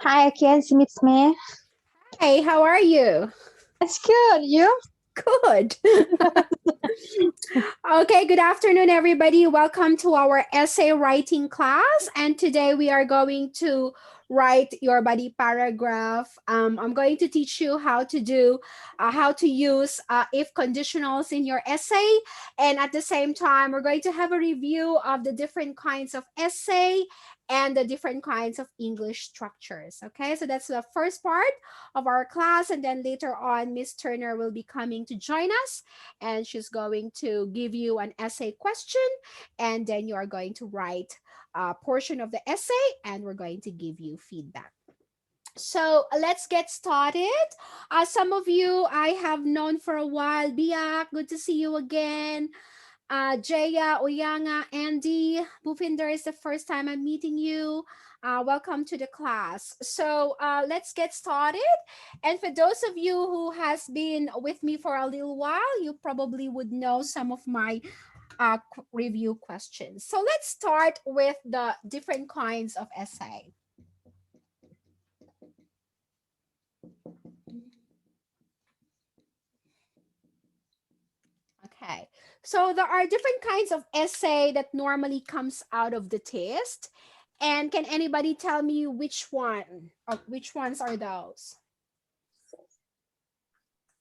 Hi, again, Miss May. Hey, how are you? That's good. You? Good. Okay, good afternoon, everybody. Welcome to our essay writing class. And today we are going to write your body paragraph. I'm going to teach you how to do, how to use if conditionals in your essay. And at the same time, we're going to have a review of the different kinds of essay and the different kinds of English structures. Okay, so that's the first part of our class. And then later on, Miss Turner will be coming to join us, and she's going to give you an essay question, and then you are going to write a portion of the essay, and we're going to give you feedback. So let's get started. Some of you I have known for a while. Biak, good to see you again. Jaya, Oyanga, Andy, Bupinder is the first time I'm meeting you. Welcome to the class. So let's get started. And for those of you who has been with me for a little while, you probably would know some of my review questions. So let's start with the different kinds of essay. Okay, so there are different kinds of essay that normally comes out of the test. And can anybody tell me which one or which ones are those?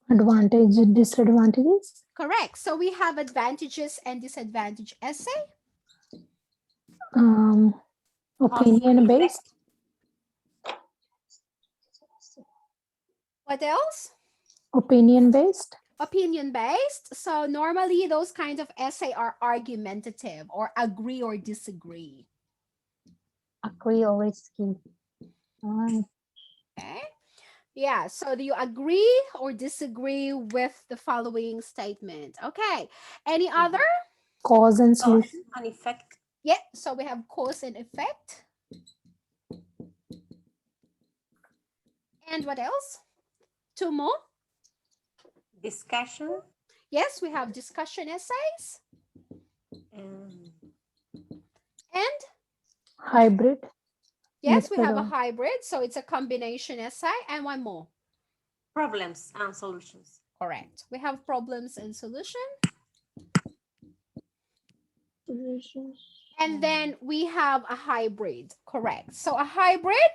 Advantage, disadvantages. Correct. So we have advantages and disadvantage essay. Opinion based. What else? Opinion based. Opinion based. So normally those kinds of essay are argumentative or agree or disagree. Agree or risky. Okay. Yeah, so do you agree or disagree with the following statement? Okay. Any other? Cause and solution. An effect. Yeah, so we have cause and effect. And what else? Two more. Discussion. Yes, we have discussion essays. And? Hybrid. Yes, we have a hybrid. So it's a combination essay. And one more. Problems and solutions. Correct. We have problems and solution. And then we have a hybrid. Correct. So a hybrid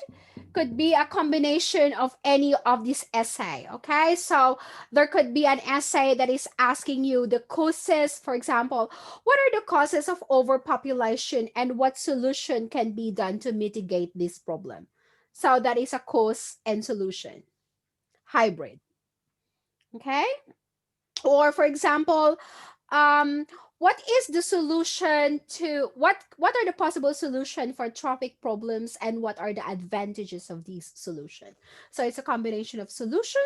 could be a combination of any of this essay. Okay. So there could be an essay that is asking you the causes. For example, what are the causes of overpopulation and what solution can be done to mitigate this problem? So that is a cause and solution. Hybrid. Okay. Or for example, what is the solution to what are the possible solution for traffic problems and what are the advantages of these solution? So it's a combination of solution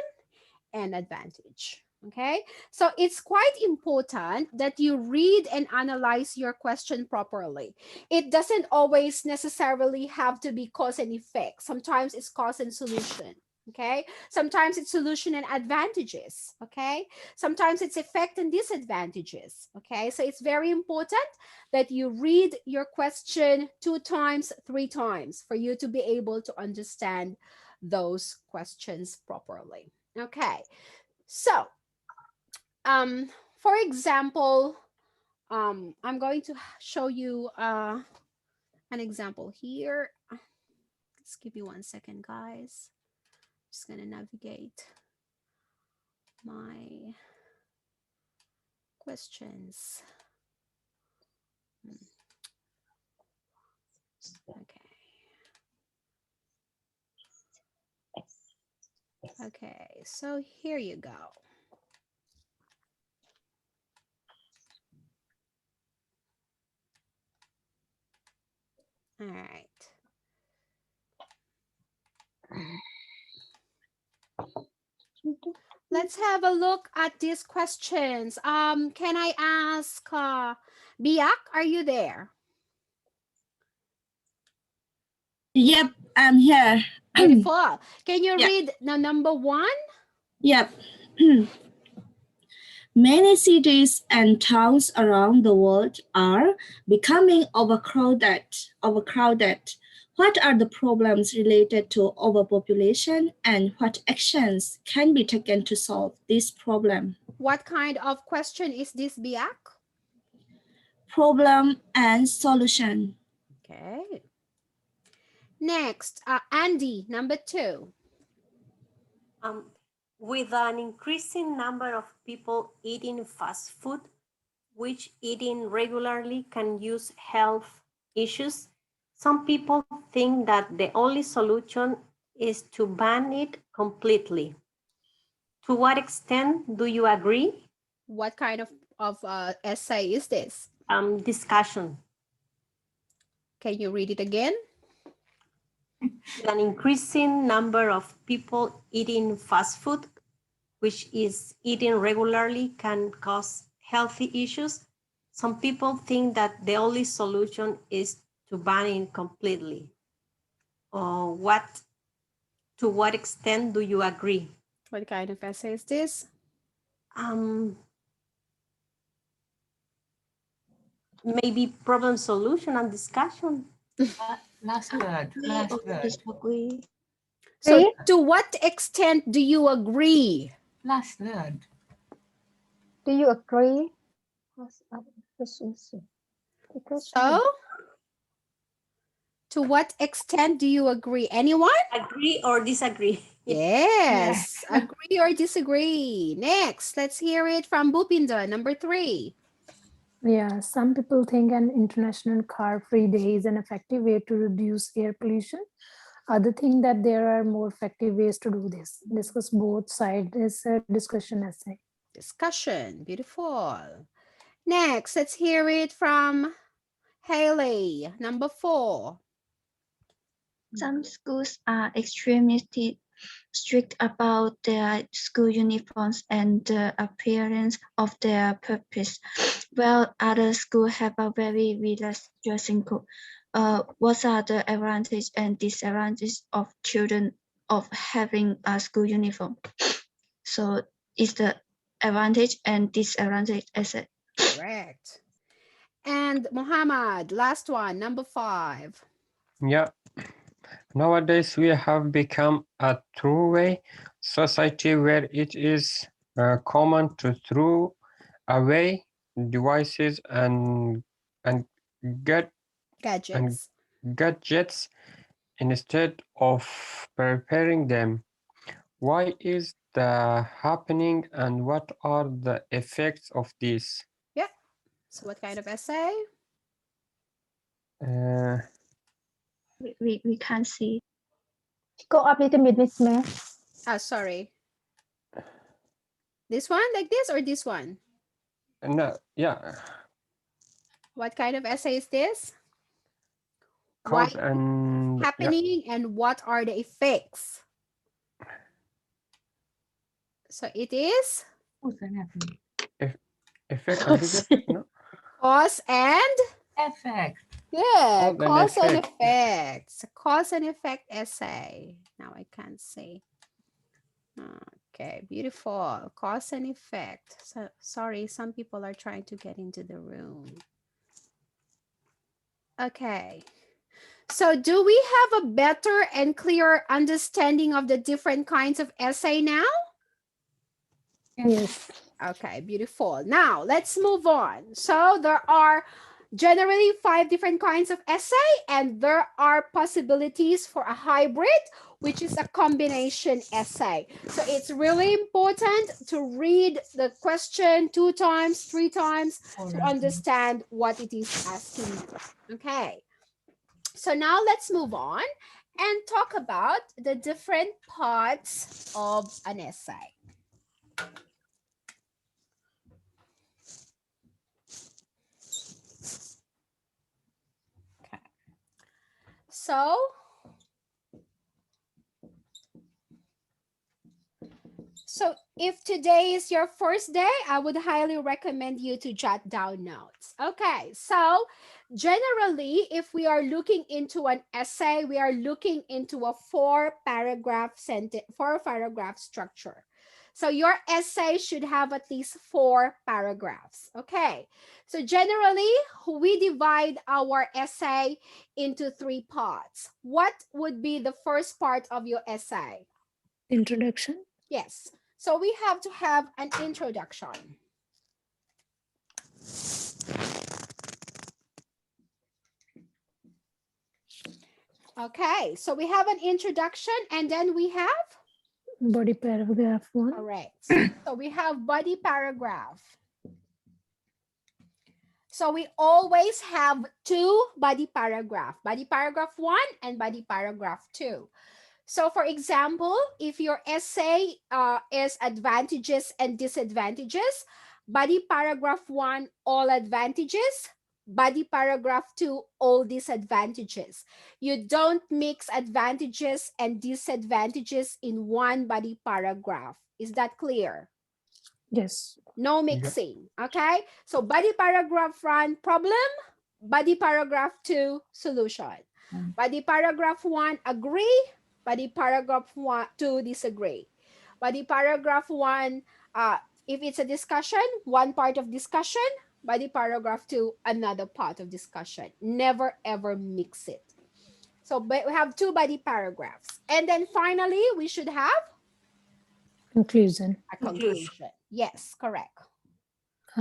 and advantage. Okay, so it's quite important that you read and analyze your question properly. It doesn't always necessarily have to be cause and effect. Sometimes it's cause and solution. Okay, sometimes it's solution and advantages. Okay, sometimes it's effect and disadvantages. Okay, so it's very important that you read your question 2 times, 3 times for you to be able to understand those questions properly. Okay, so for example, I'm going to show you an example here. Just give me 1 second, guys. Just gonna navigate my questions. Okay, so here you go. All right. Let's have a look at these questions. Can I ask Biak, are you there? Yep, I'm here. Beautiful. Can you read the number 1? Yep. Many cities and towns around the world are becoming overcrowded What are the problems related to overpopulation and what actions can be taken to solve this problem? What kind of question is this, Biak? Problem and solution. Okay. Next, Andy, number 2. With an increasing number of people eating fast food, which eating regularly can use health issues, some people think that the only solution is to ban it completely. To what extent do you agree? What kind of essay is this? Discussion. Can you read it again? With an increasing number of people eating fast food, which is eating regularly can cause healthy issues, some people think that the only solution is to ban it completely. To what extent do you agree? What kind of essay is this? Maybe problem solution and discussion. Last word. Last word. Disagree. So to what extent do you agree? Last word. Do you agree? So to what extent do you agree? Anyone? Agree or disagree? Yes. Agree or disagree? Next, let's hear it from Bupinda, number 3. Yeah, some people think an international car-free day is an effective way to reduce air pollution. Other think that there are more effective ways to do this. Discuss both sides. Is a discussion essay. Discussion. Beautiful. Next, let's hear it from Haley, number 4. Some schools are extremely strict about their school uniforms and the appearance of their pupils, while other schools have a very relaxed dressing code. What are the advantages and disadvantages of children of having a school uniform? So it's the advantage and disadvantage essay. Correct. And Muhammad, last one, number 5. Yeah. Nowadays, we have become a two-way society where it is common to throw away devices and get Gadgets. gadgets instead of preparing them. Why is that happening and what are the effects of this? Yeah. So what kind of essay? We can't see. Go up a little bit, Miss May. Sorry. This one, like this, or this one? No, yeah. What kind of essay is this? Cause Why and yeah. happening and what are the effects? So it is What's that happening? Effect, I think, no? cause and Effect. yeah, Cause and cause and effect. effects. Cause and effect essay. Now I can't see. Okay, beautiful. Cause and effect. So sorry, some people are trying to get into the room. Okay. So do we have a better and clearer understanding of the different kinds of essay now? Yes. Okay, beautiful. Now let's move on. So there are generally 5 different kinds of essay, and there are possibilities for a hybrid, which is a combination essay. So it's really important to read the question 2 times, 3 times to understand what it is asking you. Okay. So now let's move on and talk about the different parts of an essay. So if today is your first day, I would highly recommend you to jot down notes. Okay, so generally, if we are looking into an essay, we are looking into a four paragraph structure. So your essay should have at least 4 paragraphs. Okay, so generally, we divide our essay into 3 parts. What would be the first part of your essay? Introduction. Yes. So we have to have an introduction. Okay, so we have an introduction and then we have? Body paragraph 1. Correct. So we have body paragraph. So we always have 2 body paragraph. Body paragraph 1 and body paragraph 2. So for example, if your essay is advantages and disadvantages, body paragraph 1, all advantages, body paragraph 2, all disadvantages. You don't mix advantages and disadvantages in one body paragraph. Is that clear? Yes. No mixing, okay? So body paragraph 1, problem, body paragraph 2, solution. Body paragraph 1, agree, body paragraph 2, disagree. Body paragraph 1, if it's a discussion, one part of discussion, body paragraph 2, another part of discussion. Never ever mix it. So we have 2 body paragraphs. And then finally, we should have Conclusion. a conclusion. Yes, correct.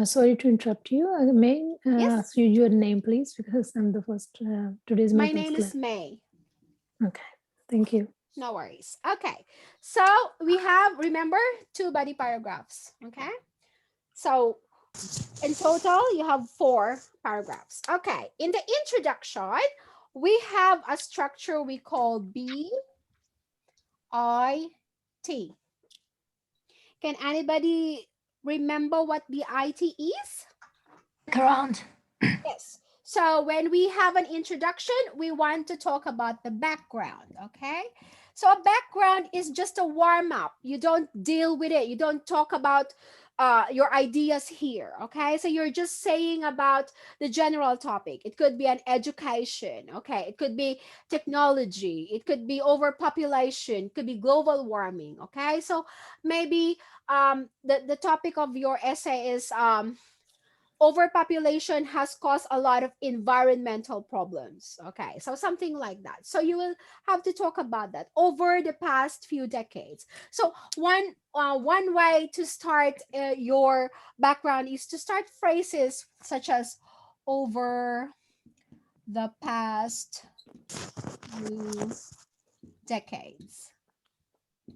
Sorry to interrupt you. May Yes. ask you your name, please, because I'm the first. Today's My meeting name is May. Okay, thank you. No worries. Okay, so we have, remember, 2 body paragraphs. Okay, so in total, you have 4 paragraphs. Okay, in the introduction, we have a structure we call BIT. Can anybody remember what BIT is? Background. Yes. So when we have an introduction, we want to talk about the background, okay? So a background is just a warm up. You don't deal with it. You don't talk about your ideas here, okay? So you're just saying about the general topic. It could be an education, okay? It could be technology. It could be overpopulation. It could be global warming, okay? So maybe the topic of your essay is overpopulation has caused a lot of environmental problems. Okay, so something like that. So you will have to talk about that over the past few decades. So one way to start your background is to start phrases such as over the past few decades.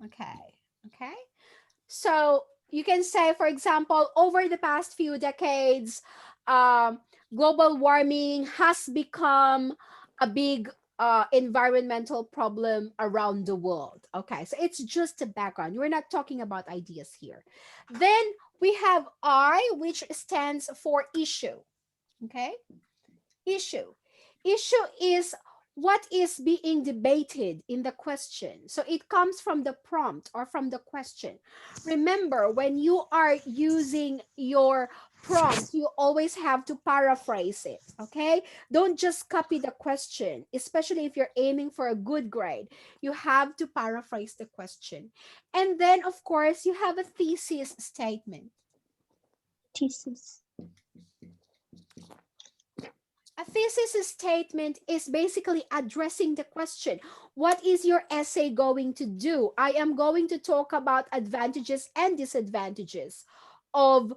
Okay. So you can say, for example, over the past few decades, global warming has become a big environmental problem around the world. Okay, so it's just a background. We're not talking about ideas here. Then we have I, which stands for issue. Okay, issue. Issue is what is being debated in the question. So it comes from the prompt or from the question. Remember, when you are using your prompt, you always have to paraphrase it, okay? Don't just copy the question, especially if you're aiming for a good grade. You have to paraphrase the question. And then, of course, you have a thesis statement. Thesis. A thesis statement is basically addressing the question. What is your essay going to do? I am going to talk about advantages and disadvantages of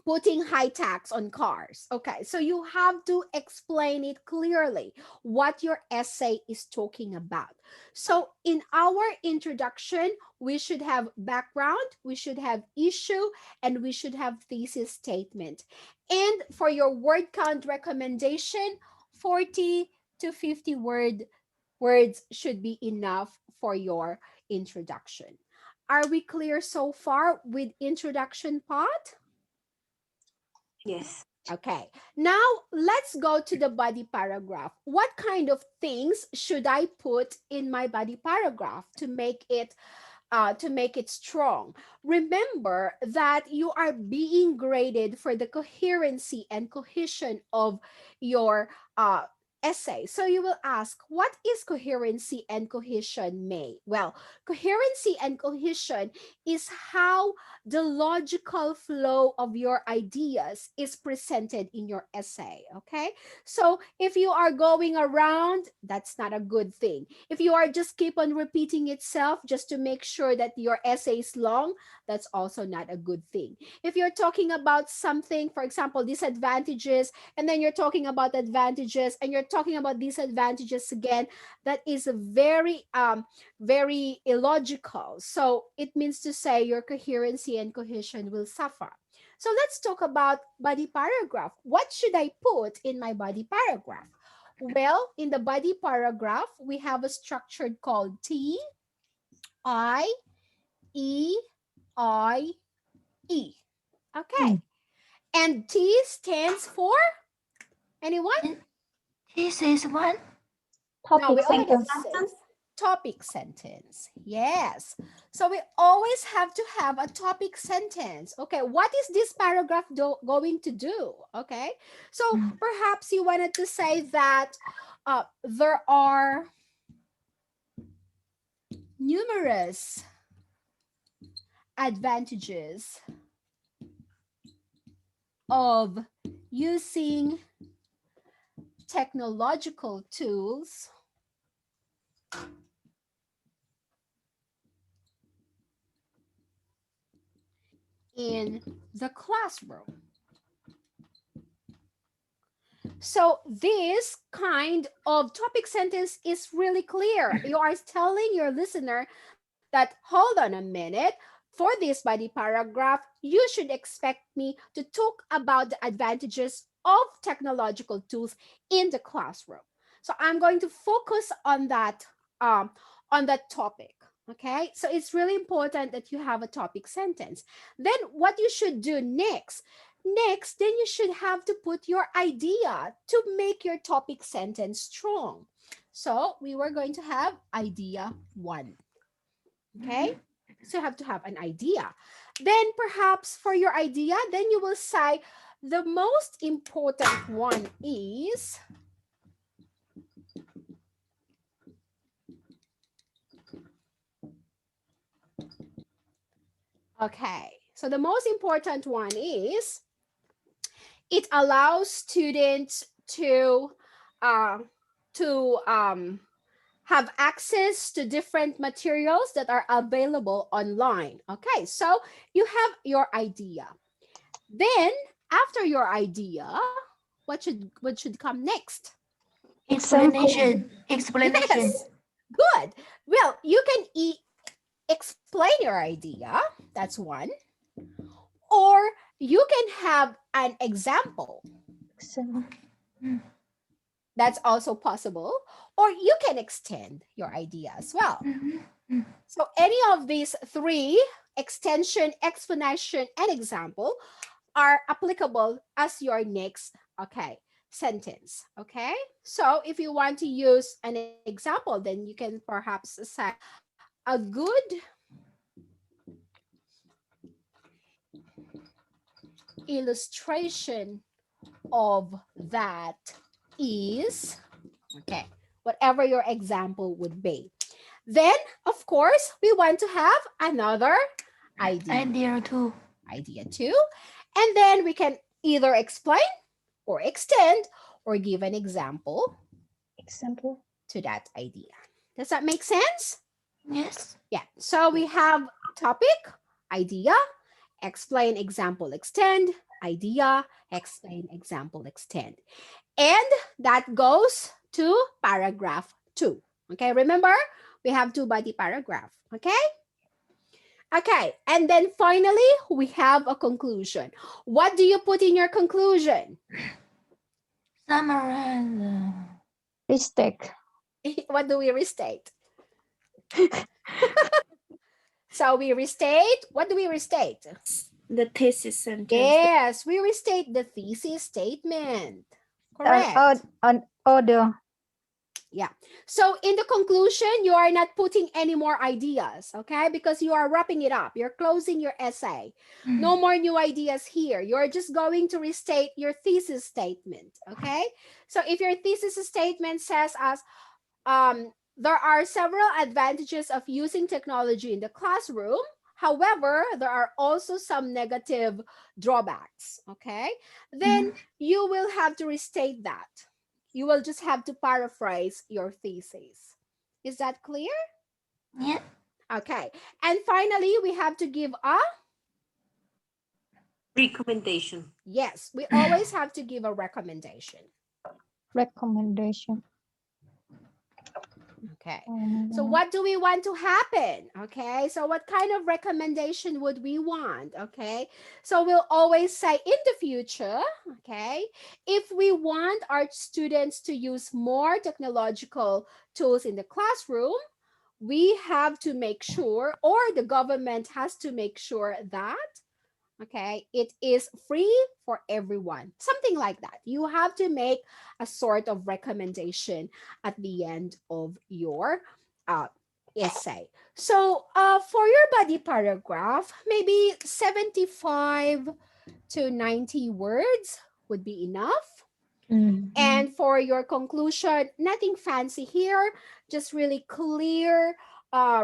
putting high tax on cars. Okay, so you have to explain it clearly what your essay is talking about. So in our introduction, we should have background, we should have issue, and we should have thesis statement. And for your word count recommendation, 40 to 50 words should be enough for your introduction. Are we clear so far with introduction part? Yes. Okay, now let's go to the body paragraph. What kind of things should I put in my body paragraph to make it to make it strong. Remember that you are being graded for the coherency and cohesion of your essay. So you will ask, what is coherency and cohesion, May? Well, coherency and cohesion is how the logical flow of your ideas is presented in your essay, okay? So if you are going around, that's not a good thing. If you are just keep on repeating itself just to make sure that your essay is long, that's also not a good thing. If you're talking about something, for example, disadvantages, and then you're talking about advantages, and you're talking about disadvantages again, that is very very illogical. So it means to say your coherency and cohesion will suffer. So let's talk about body paragraph. What should I put in my body paragraph? Well, in the body paragraph, we have a structure called T, I, E, I, E. Okay. And T stands for anyone? This is one. No, we already said topic sentence. Yes. So we always have to have a topic sentence. Okay, what is this paragraph going to do? Okay, so perhaps you wanted to say that there are numerous advantages of using technological tools in the classroom. So this kind of topic sentence is really clear. You are telling your listener that, hold on a minute, for this body paragraph, you should expect me to talk about the advantages of technological tools in the classroom. So I'm going to focus on that topic. Okay, so it's really important that you have a topic sentence. Then what you should do next, then you should have to put your idea to make your topic sentence strong. So we were going to have idea 1. Okay, so you have to have an idea. Then perhaps for your idea, then you will say the most important one is okay. So the most important one is it allows students to have access to different materials that are available online. Okay, so you have your idea. Then after your idea, what should come next? Explanation. Yes, good. Well, you can explain your idea. That's one. Or you can have an example. That's also possible. Or you can extend your idea as well. So any of these 3, extension, explanation, and example, are applicable as your next, sentence. Okay, so if you want to use an example, then you can perhaps say a good illustration of that is, okay, whatever your example would be. Then, of course, we want to have another idea. Idea 2. And then we can either explain or extend or give an example to that idea. Does that make sense? Yes. Yeah. So we have topic, idea, explain, example, extend, idea, explain, example, extend. And that goes to paragraph 2. Okay, remember, we have 2 body paragraph. Okay? Okay, and then finally, we have a conclusion. What do you put in your conclusion? Summarize. Restate. What do we restate? So we restate. What do we restate? The thesis sentence. Yes, we restate the thesis statement. Correct. On order. Yeah. So in the conclusion, you are not putting any more ideas, okay? Because you are wrapping it up. You're closing your essay. No more new ideas here. You're just going to restate your thesis statement, okay? So if your thesis statement says as, there are several advantages of using technology in the classroom. However, there are also some negative drawbacks, okay? Then you will have to restate that. You will just have to paraphrase your thesis. Is that clear? Yeah. Okay. And finally, we have to give a, Recommendation. yes, we always have to give a recommendation. Recommendation. Okay. So what do we want to happen? Okay. So what kind of recommendation would we want? Okay. So we'll always say in the future, okay, if we want our students to use more technological tools in the classroom, we have to make sure, or the government has to make sure that, okay, it is free for everyone. Something like that. You have to make a sort of recommendation at the end of your essay. So for your body paragraph, maybe 75 to 90 words would be enough. And for your conclusion, nothing fancy here, just really clear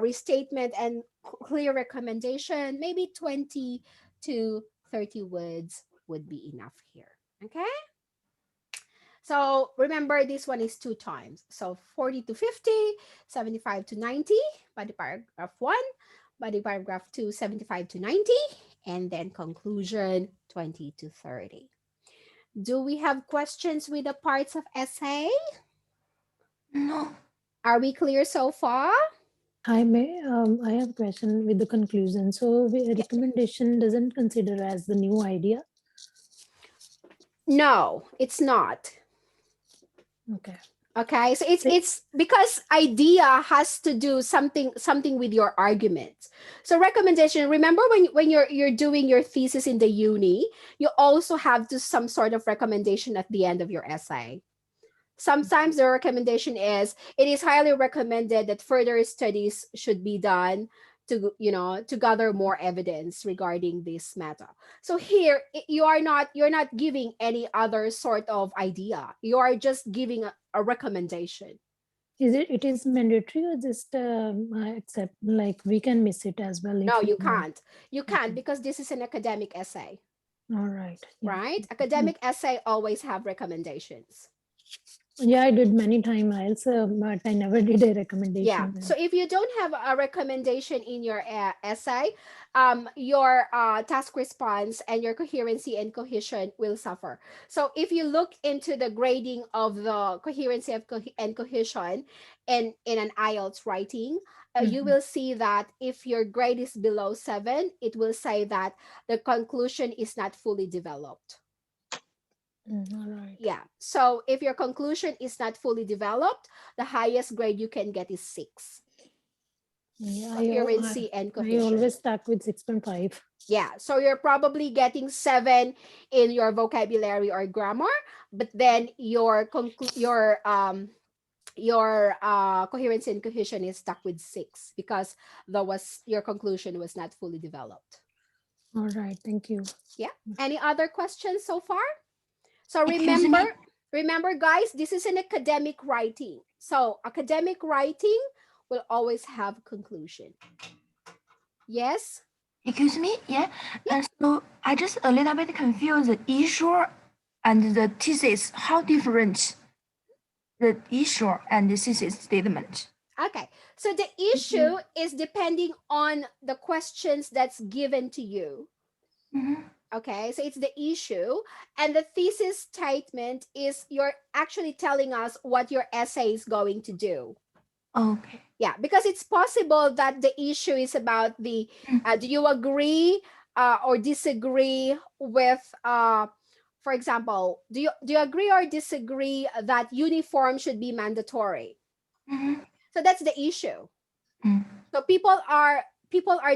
restatement and clear recommendation. Maybe 20 to 30 words would be enough here. Okay. So remember, this one is 2 times. So 40 to 50, 75 to 90, body paragraph 1, body paragraph 2, 75 to 90, and then conclusion 20 to 30. Do we have questions with the parts of essay? No. Are we clear so far? I have a question with the conclusion. So the recommendation doesn't consider as the new idea. No, it's not. Okay. Okay, so it's because idea has to do something with your argument. So recommendation, remember when you're doing your thesis in the uni, you also have to some sort of recommendation at the end of your essay. Sometimes the recommendation is, it is highly recommended that further studies should be done to, you know, to gather more evidence regarding this matter. So here you're not giving any other sort of idea. You are just giving a recommendation. It is mandatory, or just accept, like we can miss it as well? No, if you we want? can't. You can't, because this is an academic essay. All right. Yeah. Right? Academic essay always have recommendations. Yeah, I did many times IELTS, but I never did a recommendation. Yeah. So if you don't have a recommendation in your essay, your task response and your coherency and cohesion will suffer. So if you look into the grading of the coherency and cohesion in an IELTS writing, you will see that if your grade is below 7, it will say that the conclusion is not fully developed. All right. Yeah. So if your conclusion is not fully developed, the highest grade you can get is 6. Yeah, Coherency and cohesion. I always stuck with 6.5. Yeah. So you're probably getting 7 in your vocabulary or grammar, but then your coherency and cohesion is stuck with 6 because your conclusion was not fully developed. All right. Thank you. Yeah. Any other questions so far? So Excuse me? remember guys, this is an academic writing. So academic writing will always have conclusion. Yes? Excuse me? Yeah. So I just a little bit confused. The issue and the thesis, how different the issue and the thesis statement? Okay. So the issue is depending on the questions that's given to you. Okay, so it's the issue, and the thesis statement is you're actually telling us what your essay is going to do. Okay. Yeah, because it's possible that the issue is about the, do you agree or disagree with, for example, do you agree or disagree that uniform should be mandatory? So that's the issue. So people are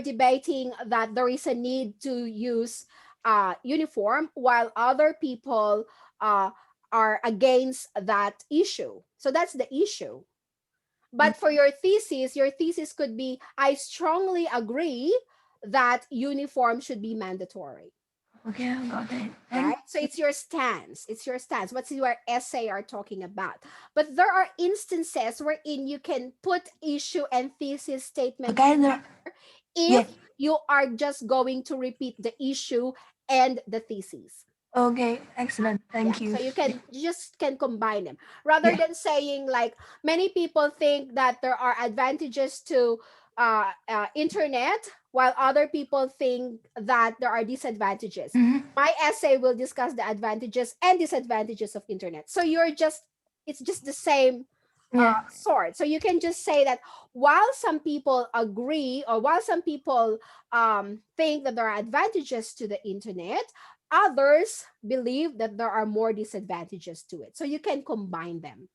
debating that there is a need to use uniform, while other people are against that issue. So that's the issue. But for your thesis could be, I strongly agree that uniform should be mandatory. Okay, I got it. Right? So it's your stance. It's your stance. What's your essay are talking about? But there are instances wherein you can put issue and thesis statement Okay, if you are just going to repeat the issue and the thesis. okay, excellent. Thank you. So you just can combine them rather than saying, like, many people think that there are advantages to internet, while other people think that there are disadvantages. My essay will discuss the advantages and disadvantages of internet. So it's just the same sort. So you can just say that while some people agree, or while some people think that there are advantages to the internet, others believe that there are more disadvantages to it. So you can combine them.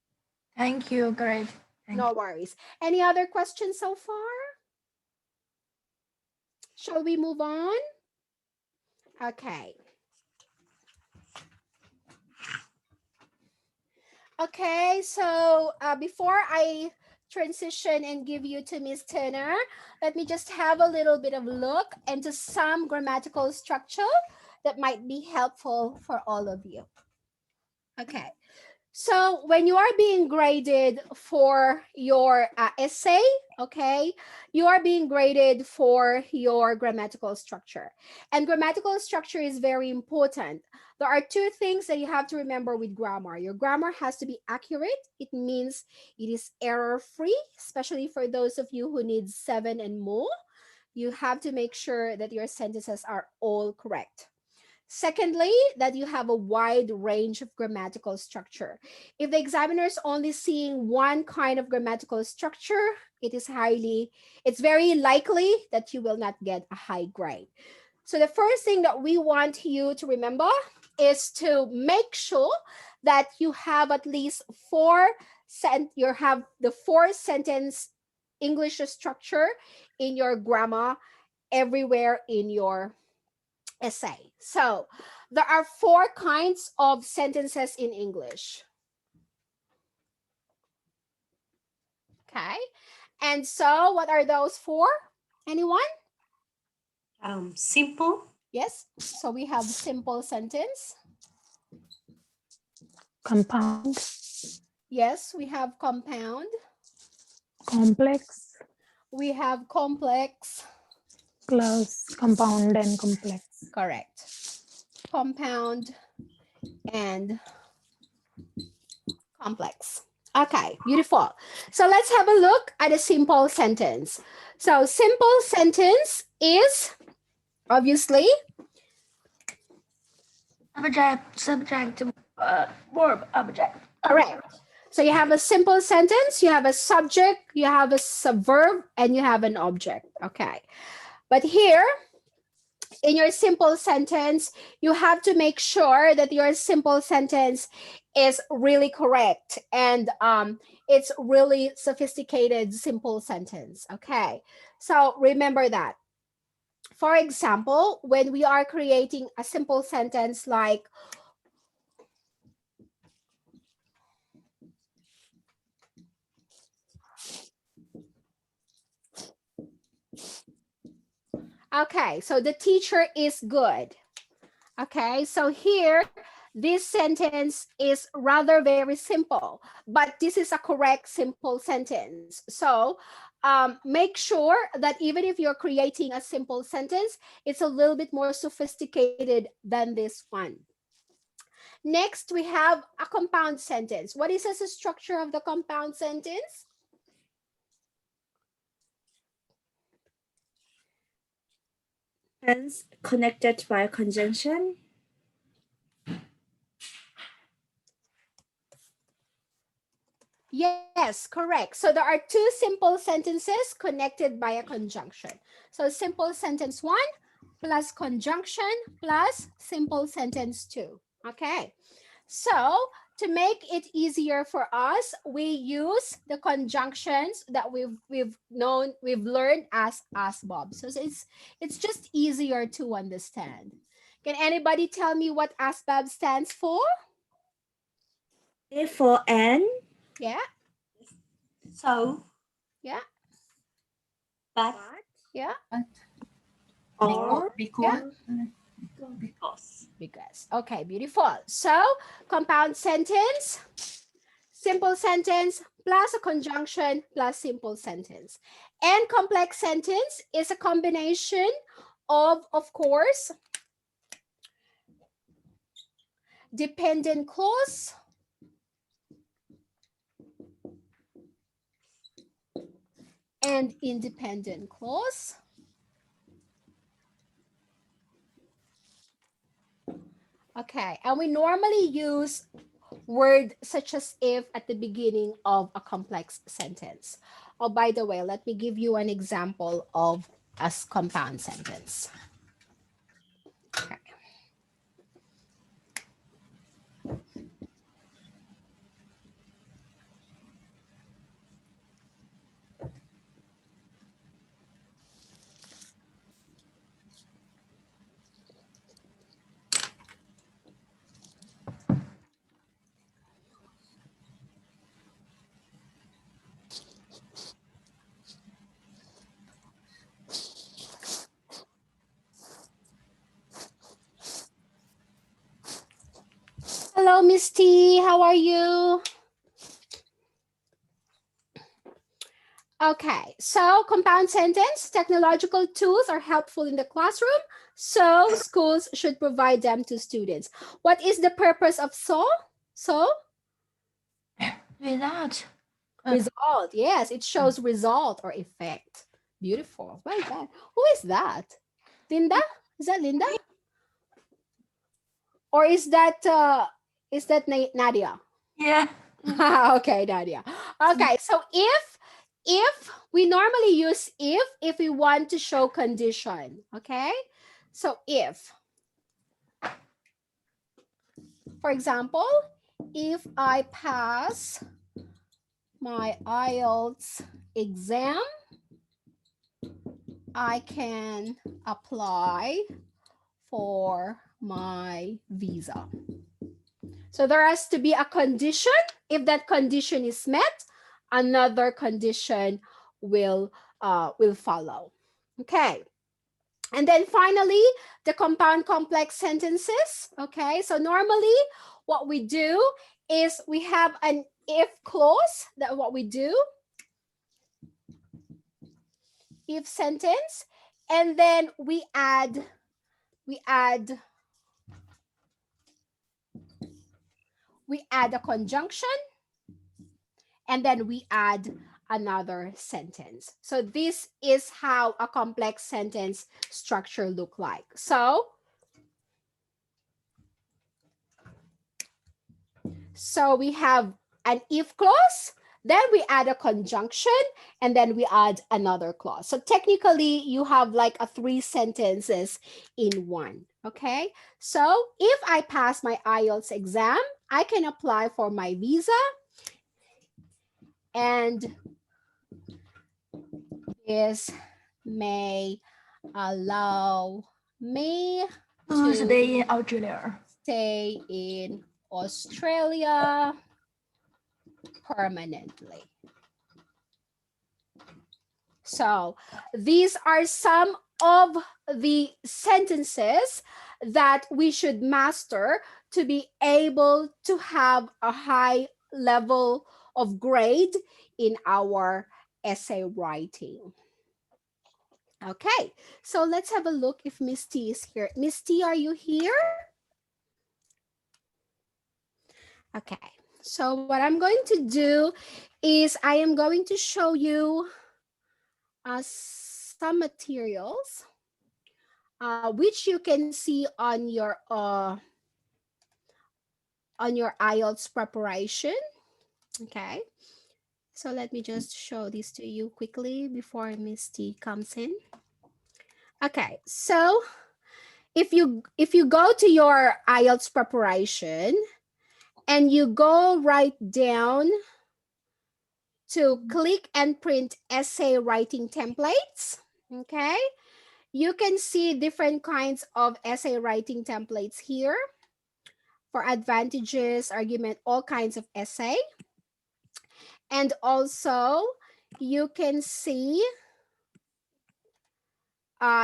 Thank you, great. No worries. Any other questions so far? Shall we move on? Okay. Okay, so before I transition and give you to Miss Turner, let me just have a little bit of look into some grammatical structure that might be helpful for all of you. Okay, so when you are being graded for your essay, okay, you are being graded for your grammatical structure. And grammatical structure is very important. There are two things that you have to remember with grammar. Your grammar has to be accurate. It means it is error-free, especially for those of you who need 7 and more. You have to make sure that your sentences are all correct. Secondly, that you have a wide range of grammatical structure. If the examiner is only seeing one kind of grammatical structure, it's very likely that you will not get a high grade. So the first thing that we want you to remember is to make sure that you have at least you have the 4-sentence English structure in your grammar everywhere in your essay. So there are 4 kinds of sentences in English. Okay. And so what are those 4? Anyone? Simple. Yes. So we have simple sentence. Compound, Yes, we have compound. complex, We have complex. plus compound and complex. Correct. Compound and complex. Okay, beautiful. So let's have a look at a simple sentence. So simple sentence is obviously Object, subject, verb, object. correct. So you have a simple sentence, you have a subject, you have a verb, and you have an object. Okay. But here, in your simple sentence, you have to make sure that your simple sentence is really correct and it's really sophisticated simple sentence. Okay. So remember that. For example, when we are creating a simple sentence like, okay, so the teacher is good. Okay, so here, this sentence is rather very simple, but this is a correct simple sentence. So make sure that even if you're creating a simple sentence, it's a little bit more sophisticated than this one. Next, we have a compound sentence. What is the structure of the compound sentence? Hence, connected by conjunction. Yes, correct. So there are 2 simple sentences connected by a conjunction. So simple sentence 1 plus conjunction plus simple sentence 2. Okay. So to make it easier for us, we use the conjunctions that we've learned as ASBOB. So it's just easier to understand. Can anybody tell me what ASBOB stands for? A for and, Yeah. So, Yeah. but, Yeah. or, Because. Because. Okay, beautiful. So compound sentence, simple sentence plus a conjunction plus simple sentence. And complex sentence is a combination of course, dependent clause and independent clause. Okay, and we normally use word such as if at the beginning of a complex sentence. Oh, by the way, let me give you an example of a compound sentence. Okay. Hello, Misty. How are you? Okay, so compound sentence, technological tools are helpful in the classroom, so schools should provide them to students. What is the purpose of so? So? Without. Result, yes, it shows result or effect. Beautiful, well done. Who is that? Linda? Is that Linda? Or is that Nadia? Yeah. Okay, Nadia. Okay, so if we normally use if we want to show condition, okay? So if, for example, if I pass my IELTS exam, I can apply for my visa. So there has to be a condition. If that condition is met, another condition will follow. Okay. And then finally, the compound complex sentences. Okay. So normally what we do is we have an if clause. That what we do. If sentence. And then we add a conjunction, and then we add another sentence. So this is how a complex sentence structure look like. So we have an if clause, then we add a conjunction, and then we add another clause. So technically you have like a 3 sentences in one. Okay, so if I pass my IELTS exam, I can apply for my visa, and this may allow me To stay in Australia. Stay in Australia permanently. So these are some of the sentences that we should master to be able to have a high level of grade in our essay writing. Okay, so let's have a look if Misty is here. Misty, are you here? Okay, so what I'm going to do is I am going to show you some materials which you can see on your IELTS preparation. Okay, so let me just show this to you quickly before Misty comes in. Okay, so if you go to your IELTS preparation and you go right down to click and print essay writing templates, okay, you can see different kinds of essay writing templates here. for advantages, argument, all kinds of essay. And also you can see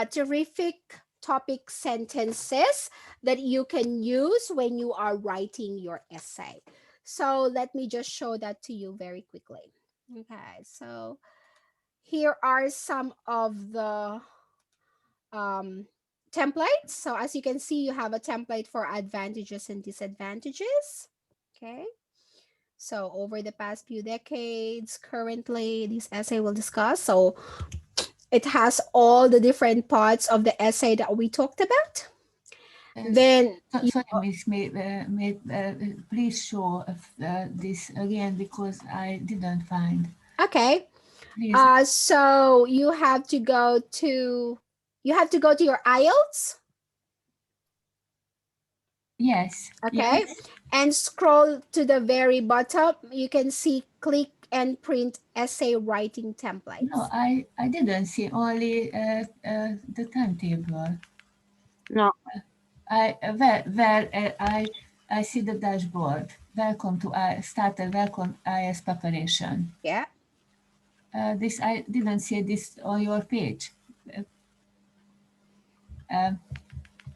terrific topic sentences that you can use when you are writing your essay. So let me just show that to you very quickly. Okay, so here are some of the templates. So as you can see, you have a template for advantages and disadvantages. Okay. So over the past few decades, currently, this essay will discuss. So it has all the different parts of the essay that we talked about. Then, Sorry, Miss, please show this again because I didn't find. okay. Please. So you have to go to your IELTS. Yes. Okay. Yes. And scroll to the very bottom. You can see click and print essay writing templates. No, I didn't see only the timetable. No. I see the dashboard. Welcome to started welcome IS preparation. Yeah. This I didn't see this on your page.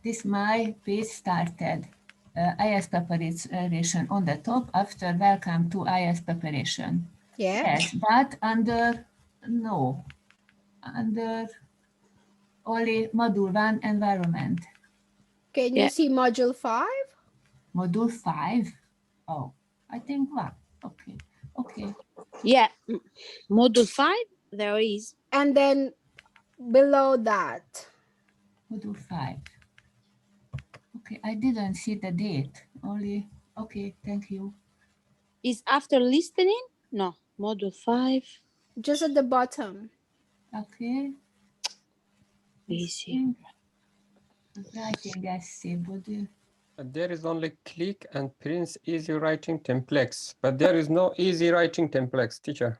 This my page started IS preparation on the top after welcome to IS preparation. Yeah. Yes, but under only module 1 environment. Can you see module 5? Module 5? Oh, I think what? Okay. Okay. Yeah. Module 5, there is. And then below that. Module 5. Okay, I didn't see the date. Only, okay, thank you. Is after listening? No, module 5. Just at the bottom. Okay. Easy. Writing essay module. There is only click and print easy writing templates, but there is no easy writing templates, teacher.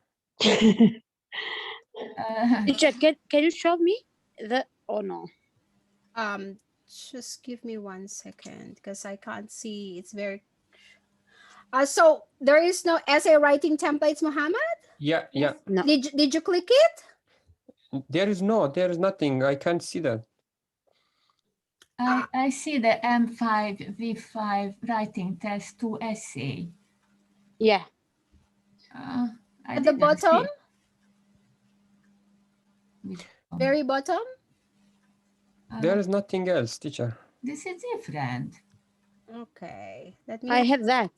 Teacher, can you show me the or no? Just give me 1 second because I can't see. It's very so there is no essay writing templates, Muhammad? Yeah, yeah. No. Did you click it? There is nothing. I can't see that. I see the M5 V5 writing test 2 essay. Yeah. At the bottom? Very bottom? There is nothing else, teacher. This is different. Okay. Let me. I have that.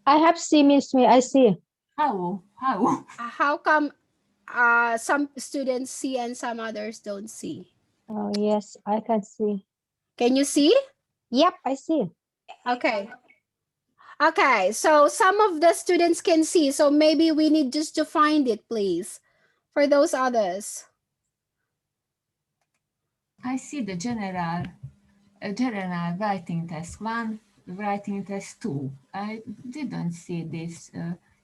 I have seen Miss Me. I see. How? How come some students see and some others don't see? Oh yes, I can see. Can you see? Yep, I see. Okay. Okay, so some of the students can see, so maybe we need just to find it, please, for those others. I see the general writing test 1, writing test 2. I didn't see this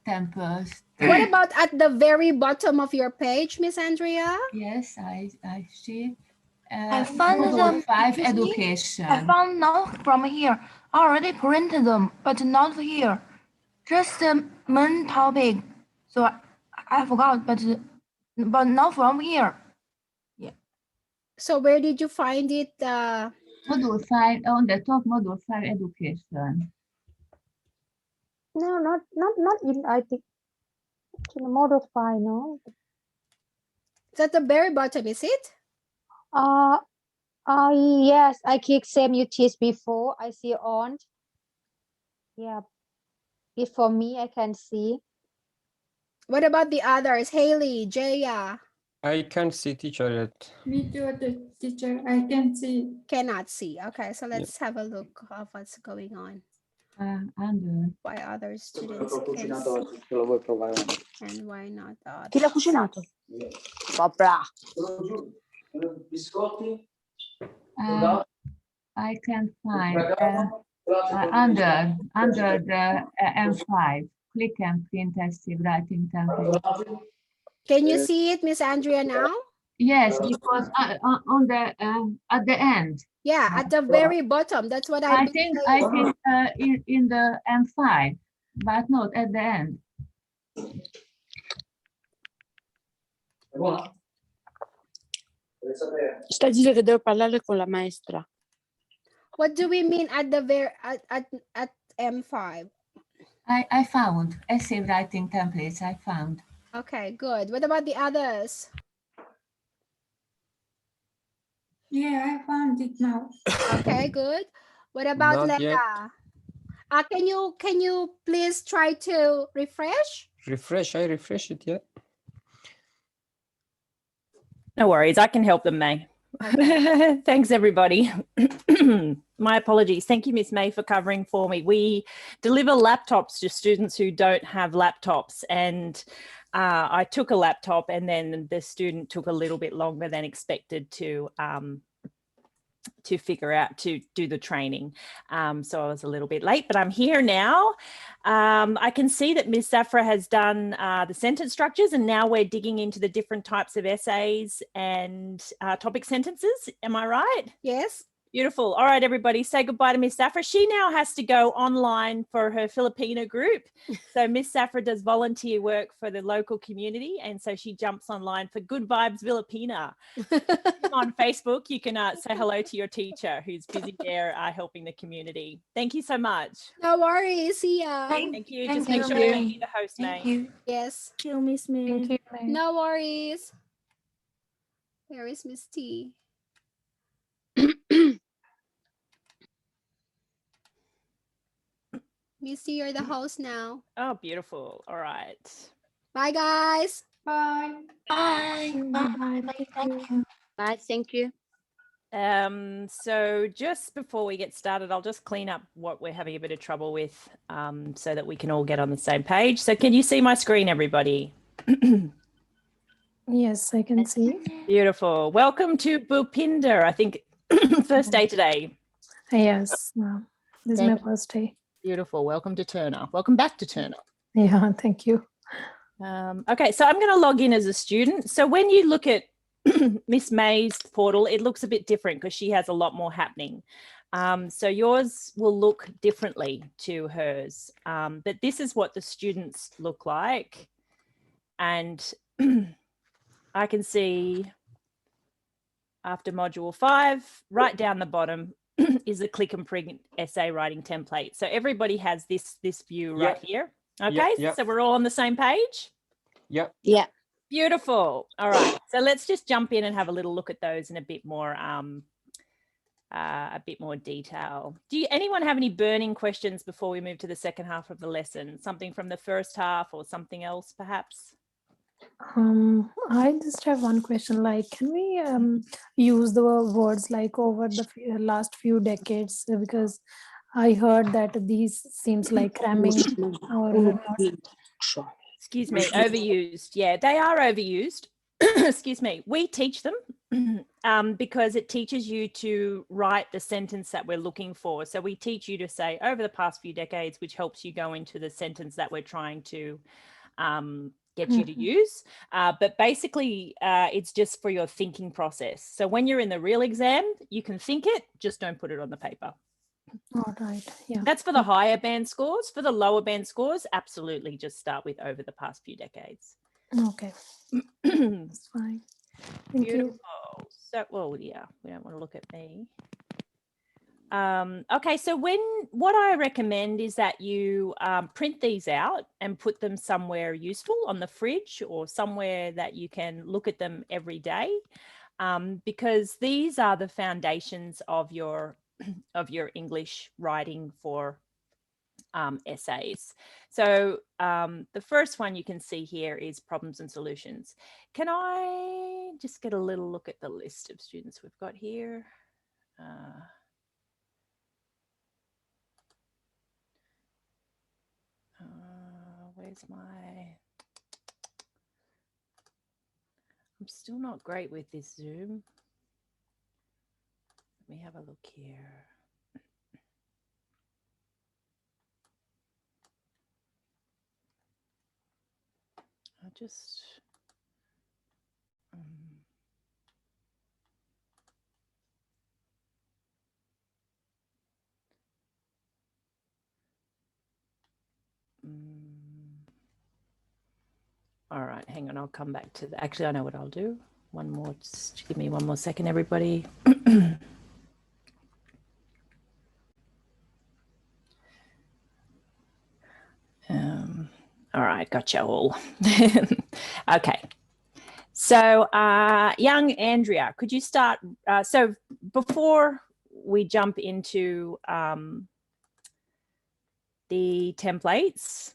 temples. What about at the very bottom of your page, Miss Andrea? Yes, I see. I found module them. 5 education. I found notes from here. I already printed them, but not here. Just the main topic. So I forgot, but not from here. Yeah. So where did you find it? Module 5 on the top. Module 5 education. No, not in. I think in the model 5. No. It's at the very bottom, is it? Yes, I click same you teach before. I see on. Yeah. If for me, I can see. What about the others? Haley, Jaya? I can't see, teacher, yet. Me too, the teacher. I can see. Cannot see. Okay, so let's have a look of what's going on. Why other students can see and why not others? Chi l'ha cucinato? Papà. I can find under the M5. Click and print essay writing template. Can you see it, Miss Andrea, now? Yes, because on the at the end. Yeah, at the very bottom. That's what I've been saying. I think in the M5, but not at the end. Sta dicendo che devo parlare con la maestra. What do we mean at the at M5? I found essay writing templates. I found. Okay, good. What about the others? Yeah, I found it now. Okay, good. What about Not yet. Leila? Can you please try to refresh? Refresh. I refresh it. Yeah. No worries, I can help them, May. Okay. Thanks, everybody. My apologies. Thank you, Miss May, for covering for me. We deliver laptops to students who don't have laptops, and I took a laptop, and then the student took a little bit longer than expected to figure out to do the training. So I was a little bit late, but I'm here now. I can see that Ms. Safra has done the sentence structures, and now we're digging into the different types of essays and topic sentences. Am I right? Yes. Beautiful. All right, everybody, say goodbye to Miss Safra. She now has to go online for her Filipino group. So Miss Safra does volunteer work for the local community, and so she jumps online for Good Vibes Filipina. On Facebook, you can say hello to your teacher who's busy there helping the community. Thank you so much. No worries. See ya. Thank you. Thank Just make you, sure May. to make me the host, Thank May. you. Yes. Thank you, Miss May. Thank you, May. No worries. Where is Miss T? Miss T, you're the host now. Oh, beautiful. All right. Bye, guys. Bye. Bye. Bye. Thank you. Bye, thank you. So just before we get started, I'll just clean up what we're having a bit of trouble with so that we can all get on the same page. So can you see my screen, everybody? Yes, I can see. Beautiful. Welcome to Bhupinder. I think first day today. Yes, this is my first day. Beautiful. Welcome to Turner. Welcome back to Turner. Yeah, thank you. Okay, so I'm going to log in as a student. So when you look at Miss May's portal, it looks a bit different because she has a lot more happening. So yours will look differently to hers, but this is what the students look like. And I can see after module 5, right down the bottom is a click and print essay writing template. So everybody has this view right here. Okay, so we're all on the same page? Yep. Yeah. Beautiful. All right, so let's just jump in and have a little look at those in a bit more detail. Do anyone have any burning questions before we move to the second half of the lesson? Something from the first half or something else perhaps? I just have one question, like, can we use the words like over the last few decades, because I heard that these seems like cramming or not. Excuse me, overused. Yeah, they are overused. Excuse me. We teach them because it teaches you to write the sentence that we're looking for. So we teach you to say over the past few decades, which helps you go into the sentence that we're trying to get you to use. But basically, it's just for your thinking process. So when you're in the real exam, you can think it, just don't put it on the paper. All right. Yeah. That's for the higher band scores. For the lower band scores, absolutely just start with over the past few decades. Okay. That's fine. Thank Beautiful. you. So, well, yeah, we don't want to look at me. Okay, so what I recommend is that you print these out and put them somewhere useful on the fridge or somewhere that you can look at them every day, because these are the foundations of your English writing for essays. So the first one you can see here is problems and solutions. Can I just get a little look at the list of students we've got here? Where's my... I'm still not great with this Zoom. Let me have a look here. I just... All right, hang on, I'll come back to that. Actually, I know what I'll do. One more, just give me one more second, everybody. All right, gotcha all. Okay. So young Andrea, could you start? So before we jump into the templates.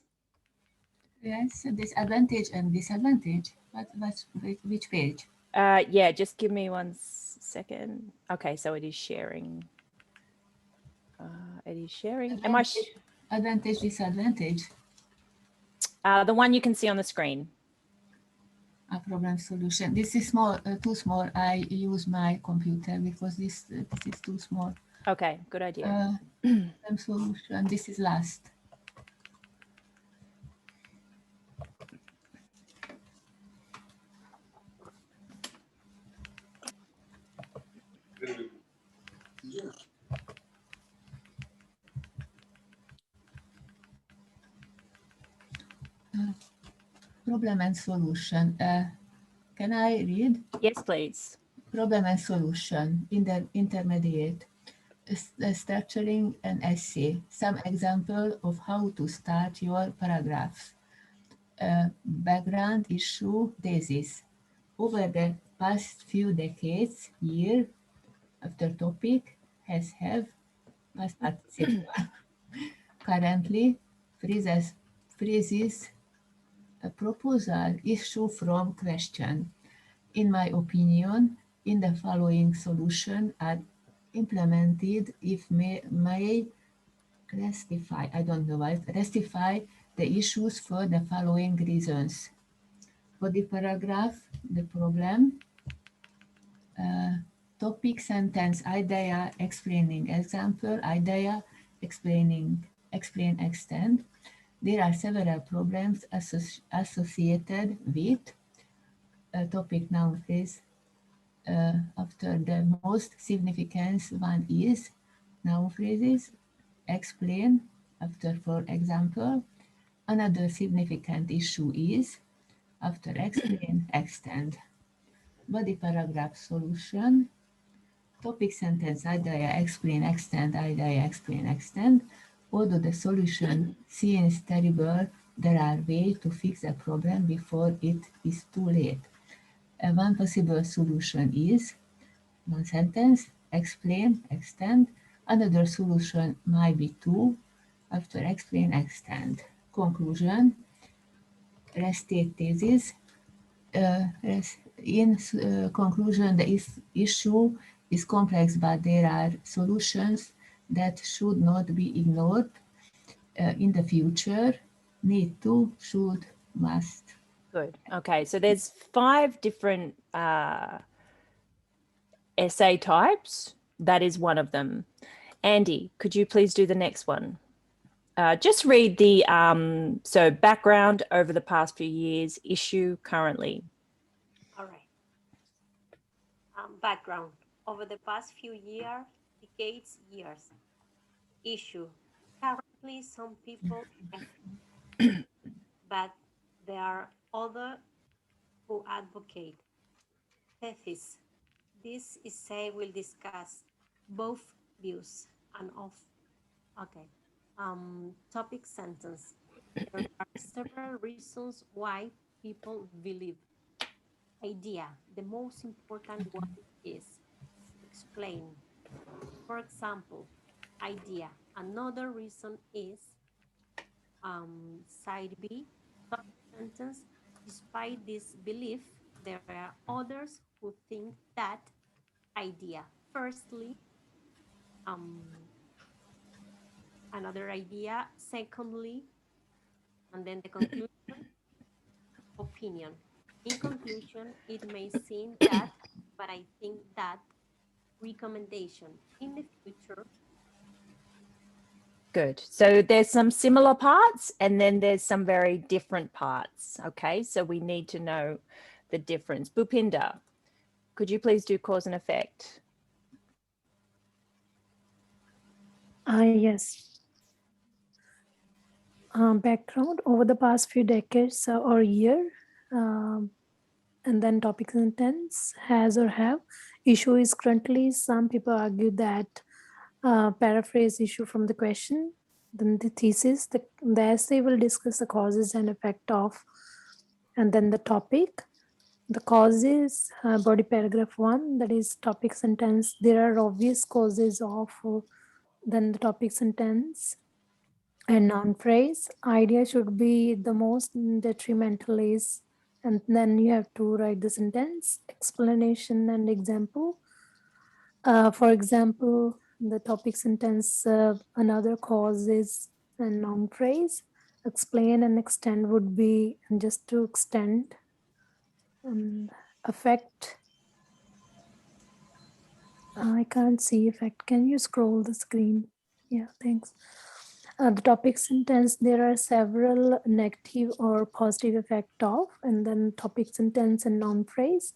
Yes, disadvantage and disadvantage. Which page? Yeah, just give me 1 second. Okay, so it is sharing. It is sharing. Am I? Advantage, disadvantage. The one you can see on the screen. A problem solution. This is small, too small. I use my computer because this is too small. Okay, good idea. Problem solution. This is last. Problem and solution. Can I read? Yes, please. Problem and solution. Intermediate. Structuring an essay. Some example of how to start your paragraphs. Background issue thesis. Over the past few decades, year after topic has have past participle. Currently, phrases a proposal issue from question. In my opinion, in the following solution are implemented if may rectify, I don't know why, rectify the issues for the following reasons. Body paragraph, the problem, topic, sentence, idea, explaining example, idea, explain, extend. There are several problems associated with a topic, noun, phrase. After the most significant one is noun phrases, explain, after for example. Another significant issue is after explain, extend. Body paragraph solution, topic, sentence, idea, explain, extend, idea, explain, extend. Although the solution seems terrible, there are ways to fix a problem before it is too late. One possible solution is one sentence, explain, extend. Another solution might be two, after explain, extend. Conclusion, restate thesis. In conclusion, the issue is complex, but there are solutions that should not be ignored in the future. Need to, should, must. Good. Okay, so there's 5 different essay types. That is one of them. Andy, could you please do the next one? Just read the so background over the past few years, issue currently. All right. Background over the past few years, decades, years. Issue. Currently, some people, but there are others who advocate. Thesis. This essay will discuss both views and of. Okay. Topic, sentence. There are several reasons why people believe. Idea. The most important one is explain. For example, idea. Another reason is side B, topic, sentence. Despite this belief, there are others who think that idea. Firstly, another idea. Secondly, and then the conclusion, opinion. In conclusion, it may seem that, but I think that, recommendation. In the future. Good. So there's some similar parts and then there's some very different parts. Okay, so we need to know the difference. Bhupinder, could you please do cause and effect? Yes. Background over the past few decades or year, And then topic sentence, has or have. Issue is currently, some people argue that paraphrase issue from the question. Then the thesis, the essay will discuss the causes and effect of, and then the topic. The causes, body paragraph 1, that is topic sentence. There are obvious causes of, then the topic sentence. And noun phrase, idea should be the most detrimental is, and then you have to write the sentence, explanation and example. For example, the topic sentence, another cause is a noun phrase. Explain and extend would be just to extend. Affect, I can't see effect. Can you scroll the screen? Yeah, thanks. The topic sentence, there are several negative or positive effect of, and then topic sentence and noun phrase.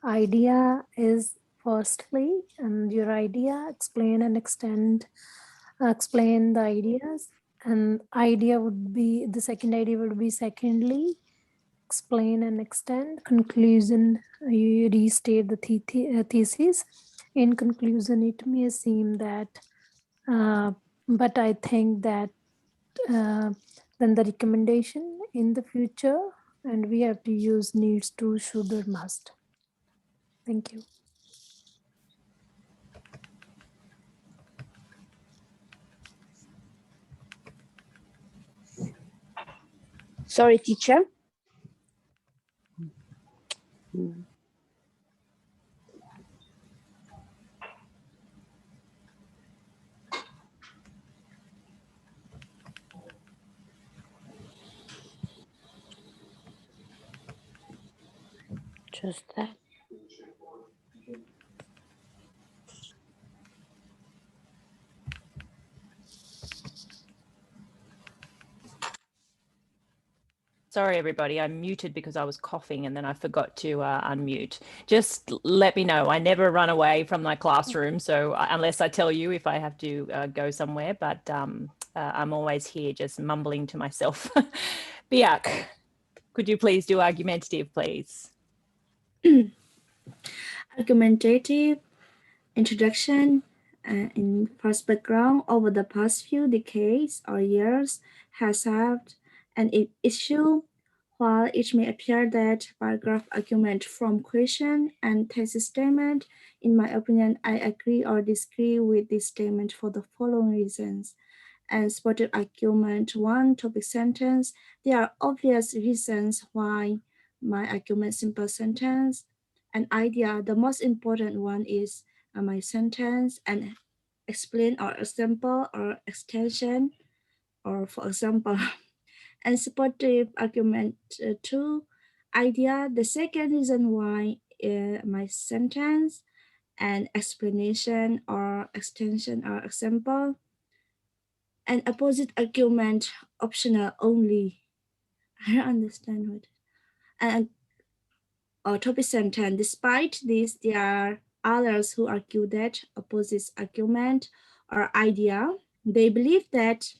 Idea is firstly, and your idea, explain and extend, explain the ideas, and idea would be, the second idea would be secondly, explain and extend. Conclusion, you restate the thesis. In conclusion, it may seem that, but I think that, then the recommendation in the future, and we have to use needs to, should or must. Thank you. Sorry, teacher. Just that. Sorry, everybody. I muted because I was coughing and then I forgot to unmute. Just let me know. I never run away from my classroom. So unless I tell you if I have to go somewhere, but I'm always here just mumbling to myself. Biak, could you please do argumentative, please? Argumentative introduction. In first background, over the past few decades or years has had an issue. While it may appear that paragraph argument from question and thesis statement, in my opinion, I agree or disagree with this statement for the following reasons. And spotted argument 1, topic sentence, there are obvious reasons why my argument simple sentence. An idea, the most important one is my sentence and explain or example or extension, or for example. And supportive argument 2, idea, the second reason why my sentence and explanation or extension or example. And opposite argument optional only. I don't understand what. And topic sentence, despite this, there are others who argue that opposite argument or idea, they believe that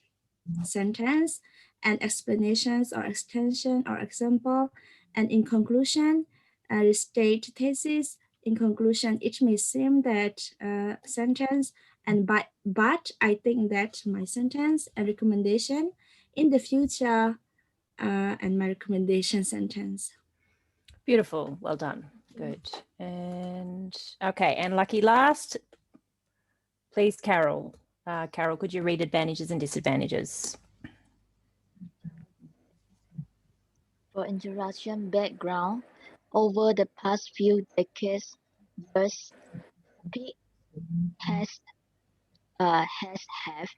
sentence and explanations or extension or example, and in conclusion, restate thesis. In conclusion, it may seem that sentence and but I think that my sentence and recommendation in the future and my recommendation sentence. Beautiful. Well done. Good. And okay. And lucky last, please, Carol. Carol, could you read advantages and disadvantages? For introduction background, over the past few decades, years, topic has have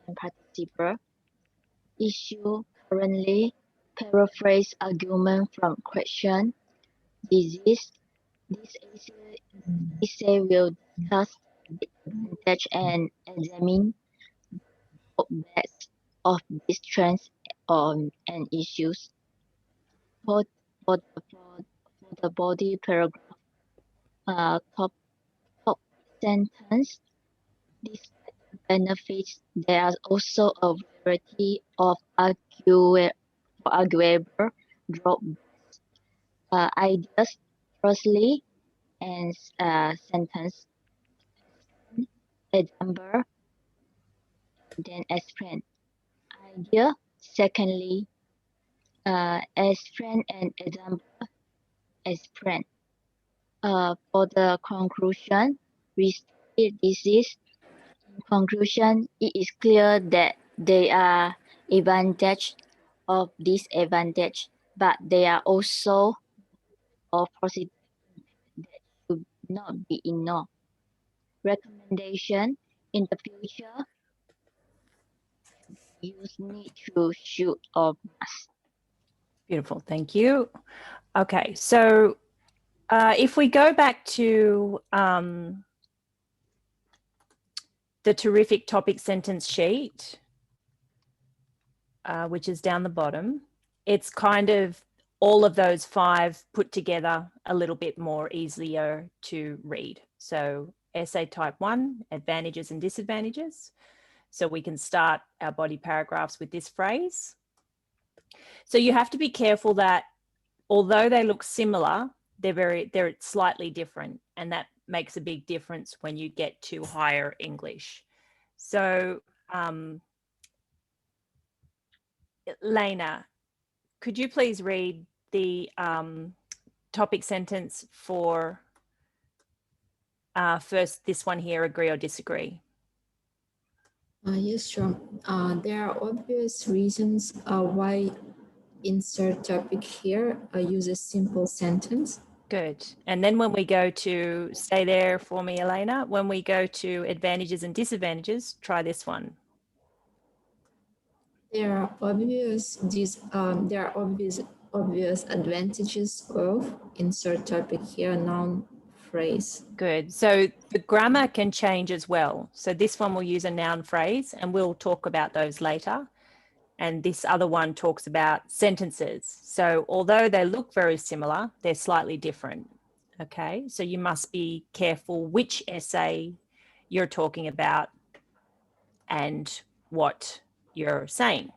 and participle issue currently paraphrase argument from question disease. This essay will discuss the advantage and examine best of these trends and issues. For the body paragraph, top sentence, these benefits, there are also a variety of arguable drawbacks. ideas firstly and sentence, example, then explain. Idea secondly, explain and example, explain. For the conclusion, we state this is. In conclusion, it is clear that there are advantages of disadvantage, but there are also a positive that should not be ignored. Recommendation in the future, use need to shoot or must. Beautiful, thank you. Okay, so if we go back to the terrific topic sentence sheet, which is down the bottom, it's kind of all of those 5 put together a little bit more easier to read. So essay type 1, advantages and disadvantages. So we can start our body paragraphs with this phrase. So you have to be careful that although they look similar, they're slightly different, and that makes a big difference when you get to higher English. So Lena, could you please read the topic sentence for first this one here, agree or disagree? Yes, sure. There are obvious reasons why insert topic here use a simple sentence. Good. And then when we go to, stay there for me, Elena, when we go to advantages and disadvantages, try this one. There are obvious advantages of insert topic here, noun phrase. Good. So the grammar can change as well. So this one will use a noun phrase, and we'll talk about those later. And this other one talks about sentences. So although they look very similar, they're slightly different. Okay, so you must be careful which essay you're talking about and what you're saying.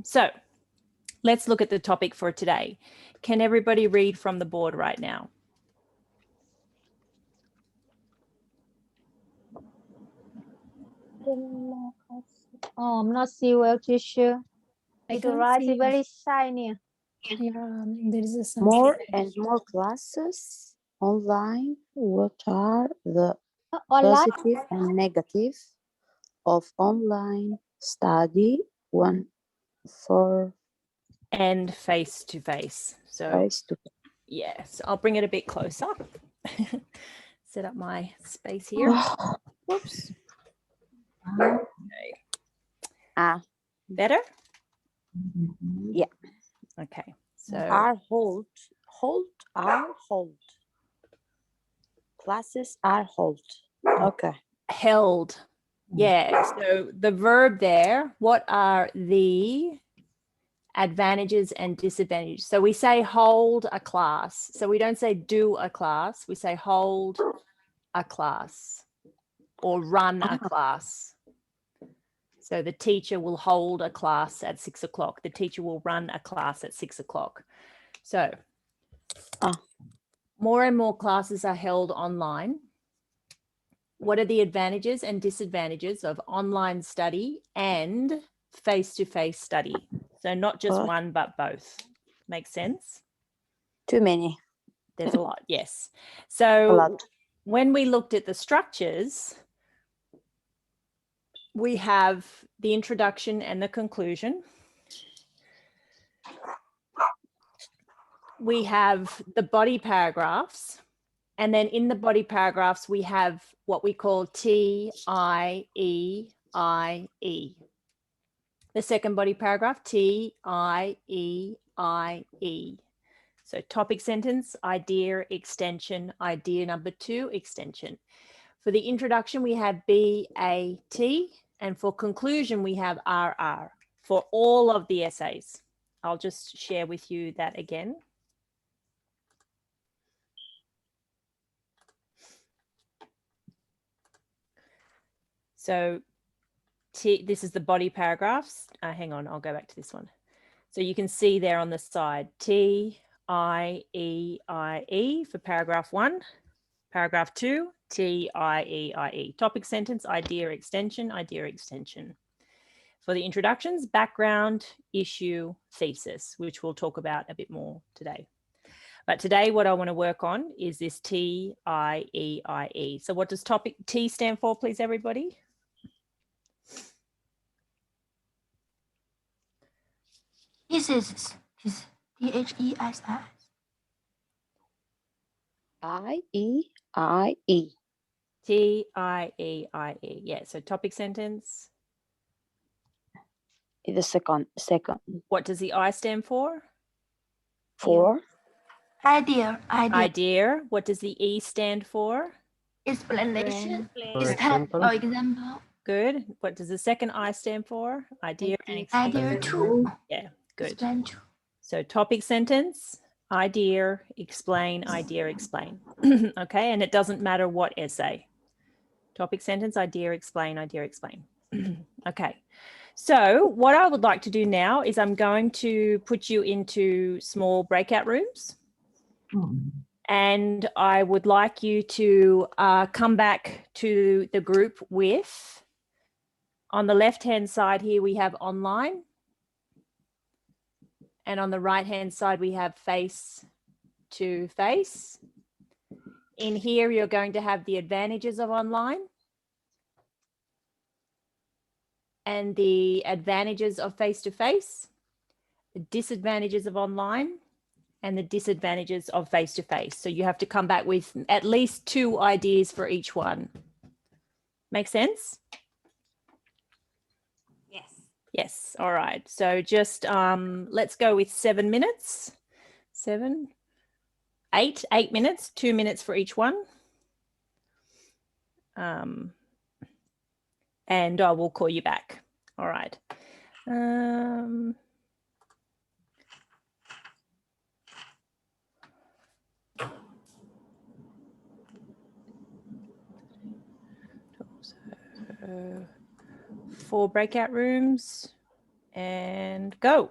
So let's look at the topic for today. Can everybody read from the board right now? Oh, I'm not see well, teacher. I The can't right see. is very shiny. Yeah, there is a some. More and more classes online. What are the Online? positive and negative of online study? One for And face to face. So face to yes, I'll bring it a bit closer. Set up my space here. Whoops. Okay. Better? Yeah. Okay. So are hold. Classes are hold. Okay. held. Yeah. So the verb there, what are the advantages and disadvantages? So we say hold a class. So we don't say do a class. We say hold a class or run a class. So the teacher will hold a class at 6 o'clock. The teacher will run a class at 6 o'clock. So more and more classes are held online. What are the advantages and disadvantages of online study and face-to-face study? So not just one, but both. Makes sense? Too many. There's a lot, yes. So when we looked at the structures, we have the introduction and the conclusion. We have the body paragraphs. And then in the body paragraphs, we have what we call T-I-E-I-E. The second body paragraph, T-I-E-I-E. So topic sentence, idea, extension, idea number 2, extension. For the introduction, we have B-A-T, and for conclusion, we have R-R for all of the essays. I'll just share with you that again. So this is the body paragraphs. Hang on, I'll go back to this one. So you can see there on the side, T-I-E-I-E. I-E-I-E for paragraph 1. Paragraph 2, T-I-E-I-E. Topic sentence, idea extension, idea extension. For the introductions, background, issue, thesis, which we'll talk about a bit more today. But today what I want to work on is this T-I-E-I-E. So what does topic T stand for, please, everybody? Thesis. Thesis. I-E-I-E. T-I-E-I-E. Yeah, so topic sentence. The second. What does the I stand for? For. Idea. Idea. What does the E stand for? Explanation. For example. Example. Good. What does the second I stand for? Idea and Idea explain. two. Yeah, good. Explain two. So topic sentence, idea, explain, idea, explain. Okay, and it doesn't matter what essay. Topic sentence, idea, explain, idea, explain. Okay, so what I would like to do now is I'm going to put you into small breakout rooms. And I would like you to come back to the group with, on the left-hand side here, we have online. And on the right-hand side, we have face-to-face. In here, you're going to have the advantages of online and the advantages of face-to-face, the disadvantages of online, and the disadvantages of face-to-face. So you have to come back with at least 2 ideas for each one. Make sense? Yes. Yes. All right. So just let's go with 7 minutes. 8 minutes, 2 minutes for each one. And I will call you back. All right. So 4 breakout rooms and go.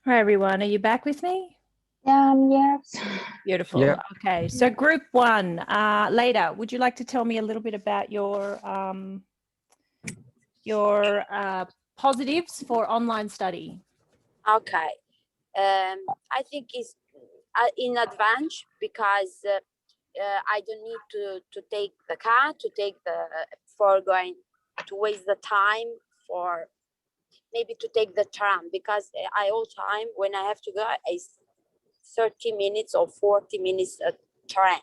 Hi, everyone. Are you back with me? Yes. Beautiful. Yeah. Okay. So group one, Leda, would you like to tell me a little bit about your positives for online study? Okay. I think it's in advance because I don't need to take the car for going to waste the time for maybe to take the tram, because I all time when I have to go is 30 minutes or 40 minutes a tram.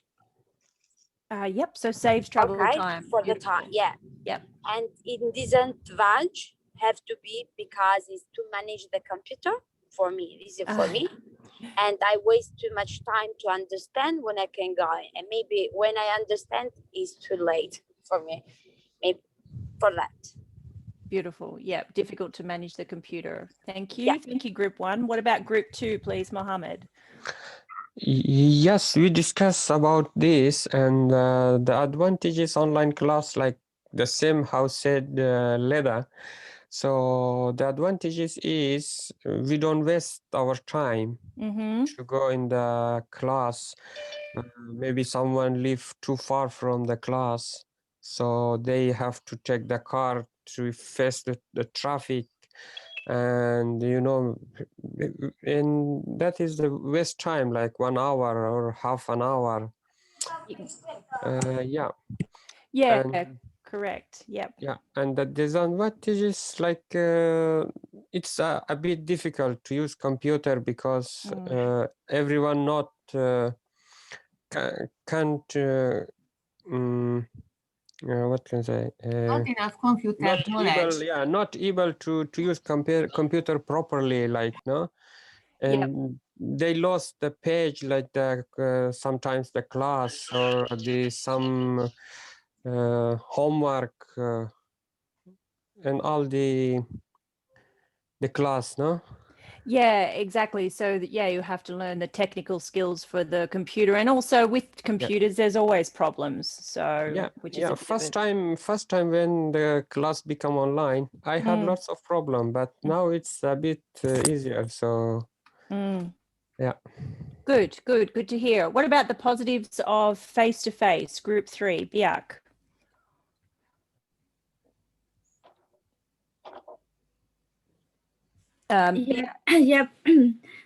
Yep. So saves travel Okay, time. for the Beautiful. time, yeah. Yep. And in disadvantage have to be because it's to manage the computer for me, easy for me. And I waste too much time to understand when I can go. And maybe when I understand, it's too late for me. Maybe for that. Beautiful. Yeah. Difficult to manage the computer. Thank you. Yeah. Thank you, group one. What about group two, please, Mohammed? Yes, we discussed about this, and the advantages online class, like the same how said Leda. So the advantages is we don't waste our time to go in the class. Maybe someone live too far from the class, so they have to take the car to face the traffic, and and that is the waste time, like 1 hour or half an hour. Yeah. Yeah, And correct. Yep. yeah, and the disadvantages, like it's a bit difficult to use computer because everyone not can't what can I say, Not enough computer not knowledge. able, not able to use computer properly, like, no. And they lost the page, like the sometimes the class or some homework and all the class, no. Yeah, exactly. So yeah, you have to learn the technical skills for the computer, and also with computers, there's always problems. So Yeah, which is a bit of first time when the class become online, I had lots of problem, but now it's a bit easier. So yeah. Good to hear. What about the positives of face-to-face, group 3, Biak? Yep.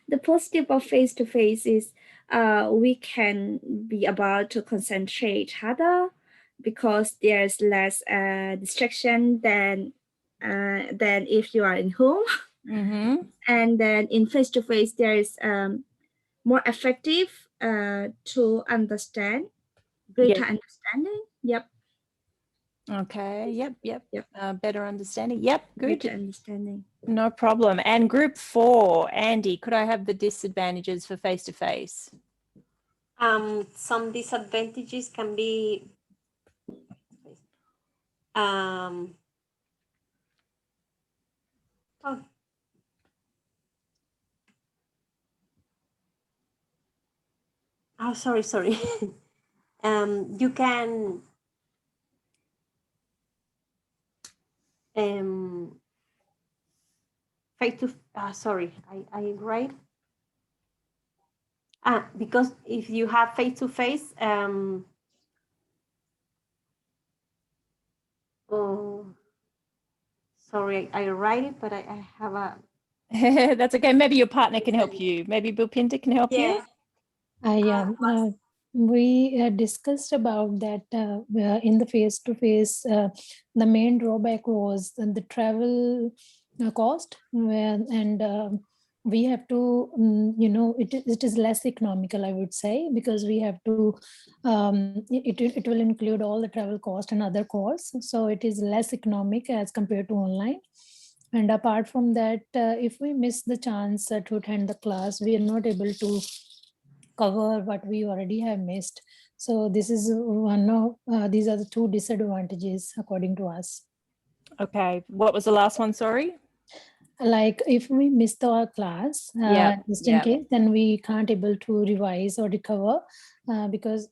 The positive of face-to-face is we can be about to concentrate harder because there's less distraction than if you are in home. And then in face-to-face there is more effective to understand, greater understanding. Yep. Okay. Yep. Better understanding. Yep. Good. Greater understanding. No problem. And group 4, Andy, could I have the disadvantages for face-to-face? Some disadvantages can be sorry. You can face to sorry, I write because if you have face to face sorry, I write it, but I have a That's okay. Maybe your partner can help you. Maybe Bhupinda can help you. We discussed about that in the face-to-face. The main drawback was the travel cost, and we have to, it is less economical, I would say, because we have to, it will include all the travel cost and other costs. So it is less economic as compared to online. And apart from that, if we miss the chance to attend the class, we are not able to cover what we already have missed. So this is one of these are the two disadvantages according to us. Okay, what was the last one? Sorry. Like if we missed our class, just in case, then we can't able to revise or recover because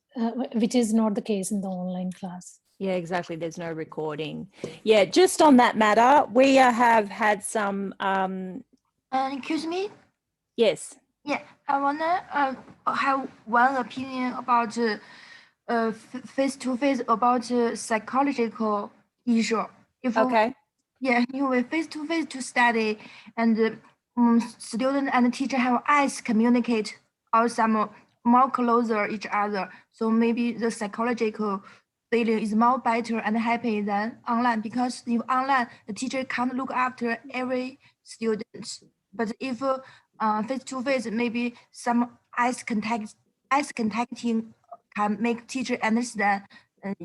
which is not the case in the online class. Yeah, exactly. There's no recording. Yeah, just on that matter, we have had some. Excuse me. Yes. Yeah, I wanna have one opinion about face-to-face about psychological issue. If Okay. yeah, you will face-to-face to study, and student and teacher have eyes communicate or some more closer each other. So maybe the psychological feeling is more better and happy than online, because if online the teacher can't look after every student, but if face-to-face, maybe some eyes contacting can make teacher understand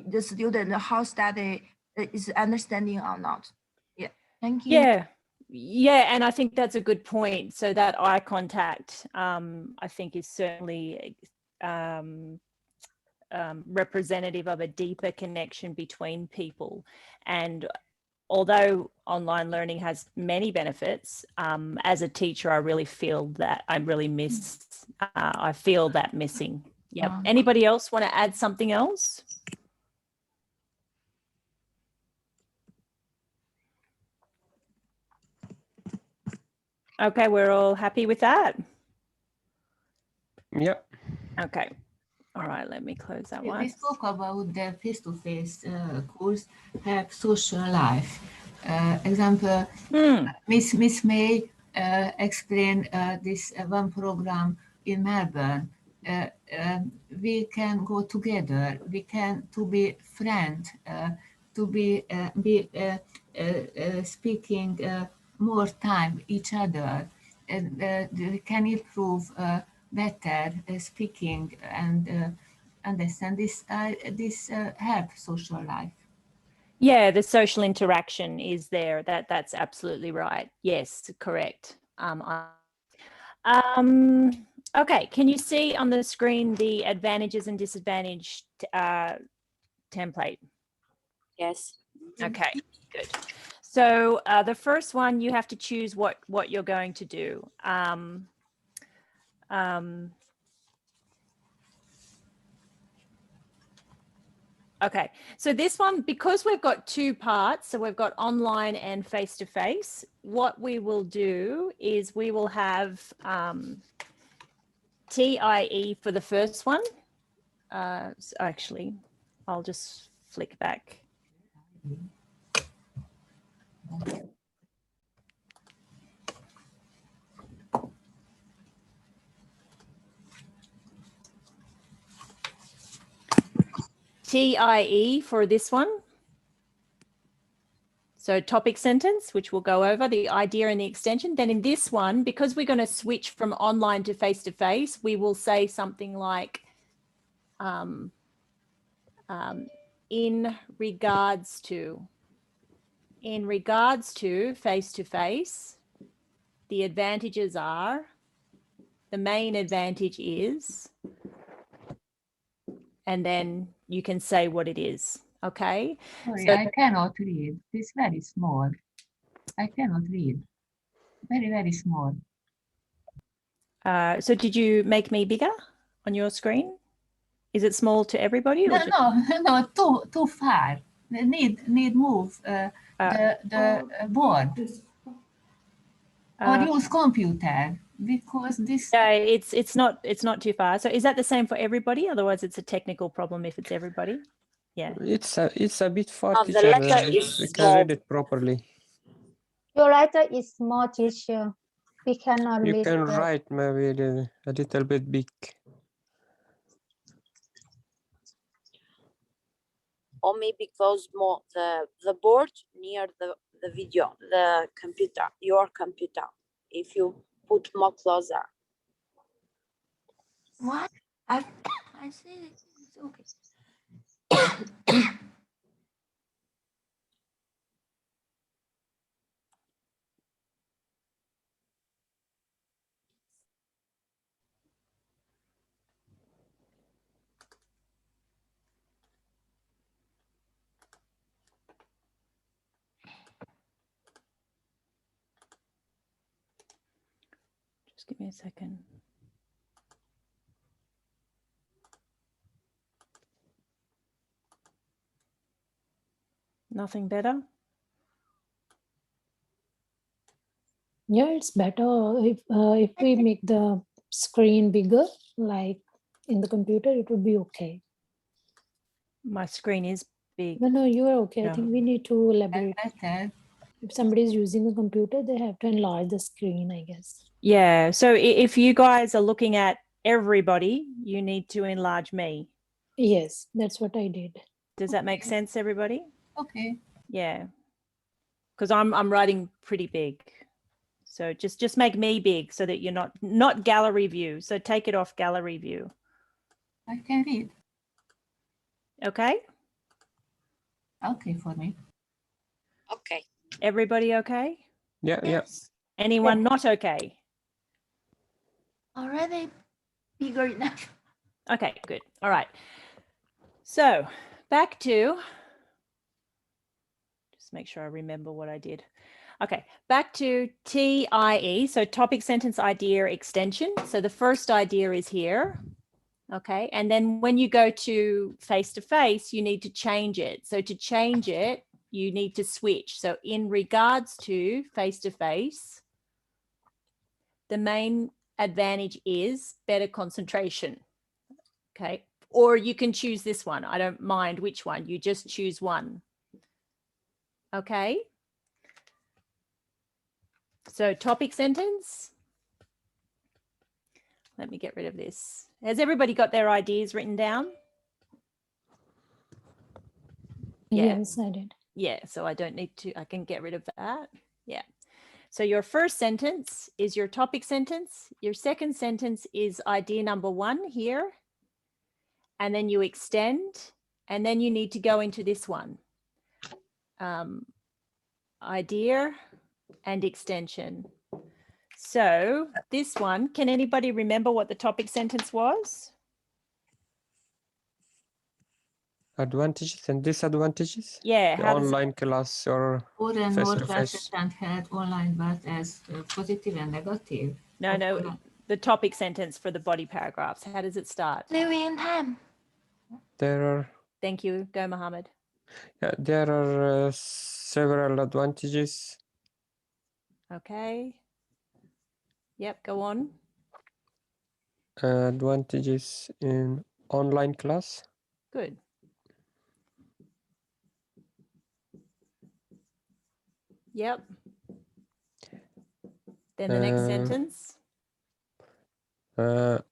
the student how study is understanding or not. Yeah, thank you. Yeah. Yeah, and I think that's a good point. So that eye contact, I think, is certainly representative of a deeper connection between people. And although online learning has many benefits, as a teacher, I really feel that I feel that missing. Yep. Anybody else want to add something else? Okay, we're all happy with that. Yep. Okay. All right, let me close that We one. spoke about the face-to-face course have social life. Example, Miss May explained this one program in Melbourne. We can go together. We can to be friends, to be speaking more time each other, and we can improve better speaking and understand this help social life. Yeah, the social interaction is there. That's absolutely right. Yes, correct. Okay, can you see on the screen the advantages and disadvantage template? Yes. Okay, good. So the first one, you have to choose what you're going to do. Okay, so this one, because we've got two parts, so we've got online and face-to-face, what we will do is we will have TIE for the first one. So actually, I'll just flick back. TIE for this one. So topic sentence, which we'll go over, the idea and the extension. Then in this one, because we're going to switch from online to face-to-face, we will say something like, in regards to face-to-face, the advantages are, the main advantage is, and then you can say what it is. Okay. Sorry, So, I cannot read. It's very small. I cannot read. Very, very small. so did you make me bigger on your screen? Is it small to everybody? Or No, too far. Need move the board or use computer, because this. Yeah, it's not too far. So is that the same for everybody? Otherwise, it's a technical problem if it's everybody. Yeah. It's a bit far, No, teacher. the letter We is can read it properly. Your letter is small, teacher. We cannot You read can that. write maybe a little bit big. or maybe close more the board near the video, the computer, your computer, if you put more closer. What? I see. It's okay. Just give me a second. Nothing better? Yeah, it's better if we make the screen bigger, like in the computer, it would be okay. My screen is big. No, you are okay. I No. think we need to elaborate. Better. If somebody is using a computer, they have to enlarge the screen, I guess. Yeah. So if you guys are looking at everybody, you need to enlarge me. Yes, that's what I did. Does that make sense, everybody? Okay. Yeah. Because I'm writing pretty big. So just make me big so that you're not gallery view. So take it off gallery view. I can read. Okay. Okay for me. Okay. Everybody okay? Yeah, yeah. Anyone not okay? Already bigger enough. Okay, good. All right. So back to, just make sure I remember what I did. Okay, back to TIE. So topic, sentence, idea, extension. So the first idea is here. Okay, and then when you go to face-to-face, you need to change it. So to change it, you need to switch. So in regards to face-to-face, the main advantage is better concentration. Okay, or you can choose this one. I don't mind which one. You just choose one. Okay. So topic, sentence. Let me get rid of this. Has everybody got their ideas written down? Yeah. Yes, I did. Yeah, so I don't need to, I can get rid of that. Yeah. So your first sentence is your topic sentence. Your second sentence is idea number 1 here. And then you extend, and then you need to go into this one. Idea and extension. So this one, can anybody remember what the topic sentence was? Advantages and disadvantages. Yeah. The How does online class or More and more classes face-to-face. and had online, but as positive and negative. No, the topic sentence for the body paragraphs. How does it start? Living in time. There are, Thank you. Go, Mohammed. yeah, there are several advantages. Okay. Yep, go on. Advantages in online class. Good. Yep. Then the next sentence. The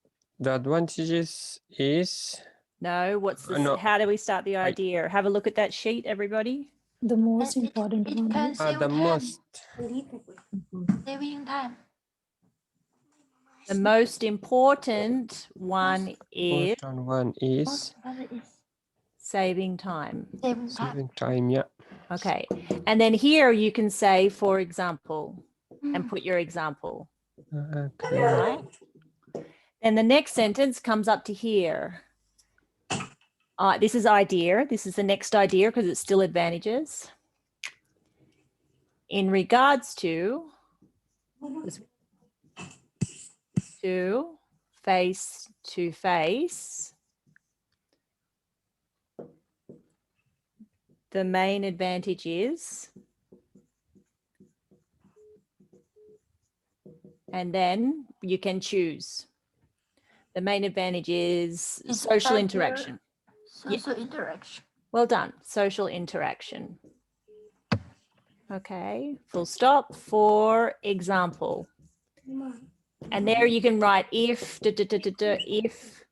advantages is No, what's this? no, How do we start the idea? Have a look at that sheet, everybody. The most important one is the most Living in time. The most important one is important one is saving time. saving time. Yeah. Okay. And then here you can say, for example, and put your example. Okay. Right? And the next sentence comes up to here. This is idea. This is the next idea because it's still advantages. In regards to face-to-face, the main advantage is, and then you can choose. The main advantage is social interaction. Social interaction. Well done. Social interaction. Okay. Full stop. For example. And there you can write if, if,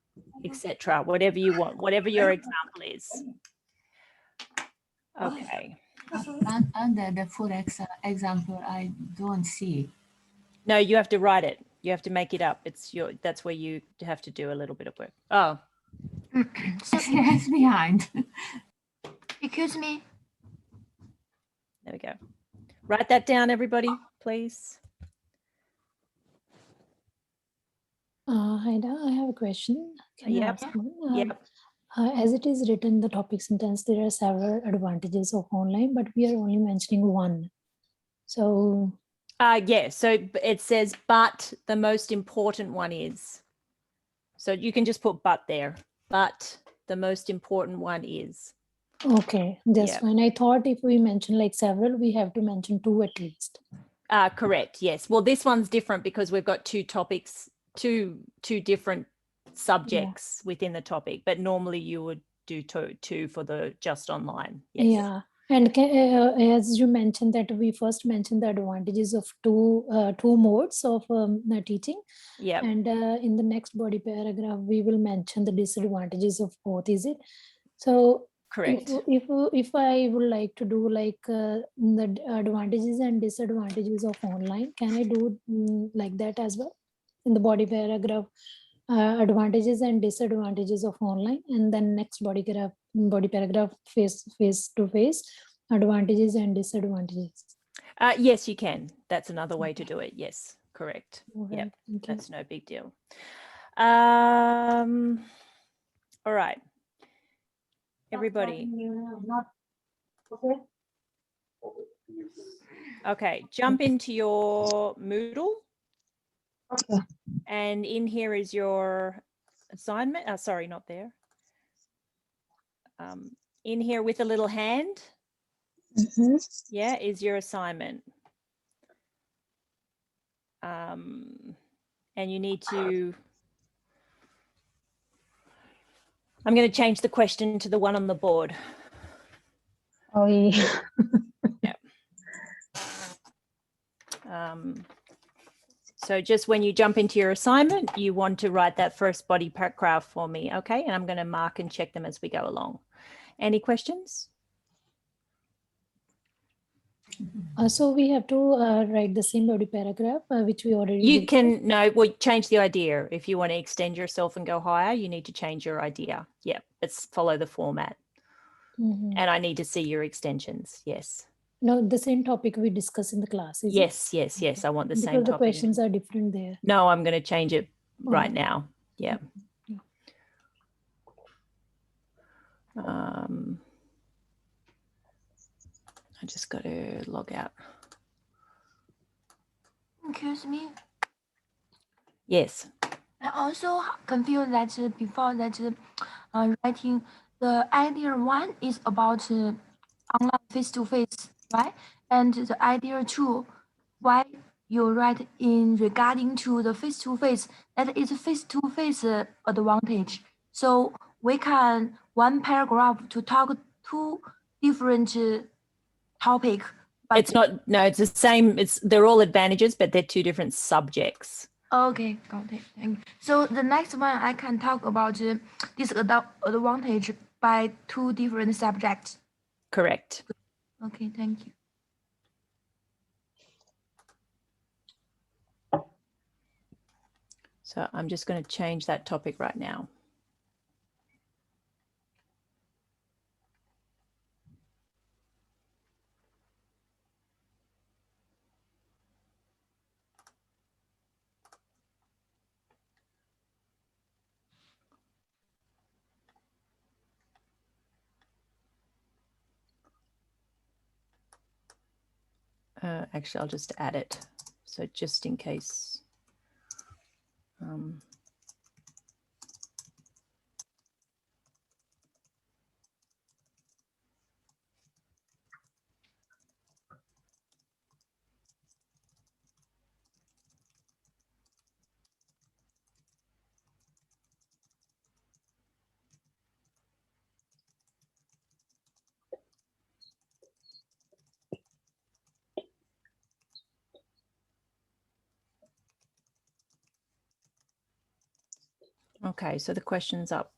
etc. Whatever you want, whatever your example is. Okay. Under the full example, I don't see. No, you have to write it. You have to make it up. That's where you have to do a little bit of work. Oh. Yes, behind. Excuse me. There we go. Write that down, everybody, please. Haida, I have a question. Can I Yep. ask one? Yep. As it is written in the topic sentence, there are several advantages of online, but we are only mentioning one. So Yeah, so it says, but the most important one is. So you can just put but there, but the most important one is. okay, that's Yep. fine. I thought if we mention like several, we have to mention two at least. Correct. Yes. Well, this one's different because we've got two topics, two different subjects within the topic, but normally you would do two for the just online. Yes. Yeah. And as you mentioned that we first mentioned the advantages of two modes of teaching. Yeah. And in the next body paragraph, we will mention the disadvantages of both, is it? So correct. If I would like to do like the advantages and disadvantages of online, can I do like that as well in the body paragraph? Advantages and disadvantages of online, and then next body paragraph face to face, advantages and disadvantages. Yes, you can. That's another way to do it. Yes, correct. Okay, Yep, thank you. that's no big deal. All right, everybody. Okay, jump into your Moodle. Okay. And in here is your assignment. Sorry, not there. In here with a little hand. Yeah, is your assignment. And you need to, I'm going to change the question to the one on the board. Oh, yeah. Yeah. So just when you jump into your assignment, you want to write that first body paragraph for me, okay? And I'm going to mark and check them as we go along. Any questions? So we have to write the same body paragraph, which we already You did. can, no, well, change the idea. If you want to extend yourself and go higher, you need to change your idea. Yeah, let's follow the format. And I need to see your extensions, yes. No, the same topic we discussed in the class, is Yes, yes, yes. I want the same because the topic. questions are different there. No, I'm going to change it right now. Yeah. I just got to log out. Excuse me. Yes. I also confused that before that writing the idea one is about online face-to-face, right? And the idea two, why you write in regarding to the face-to-face, that is face-to-face advantage. So we can one paragraph to talk two different topic. But It's not, no, it's the same. They're all advantages, but they're two different subjects. Okay, got it. Thank you. So the next one I can talk about this advantage by two different subjects. Correct. Okay, thank you. So I'm just going to change that topic right now. Actually, I'll just add it. So just in case. Okay, so the question's up.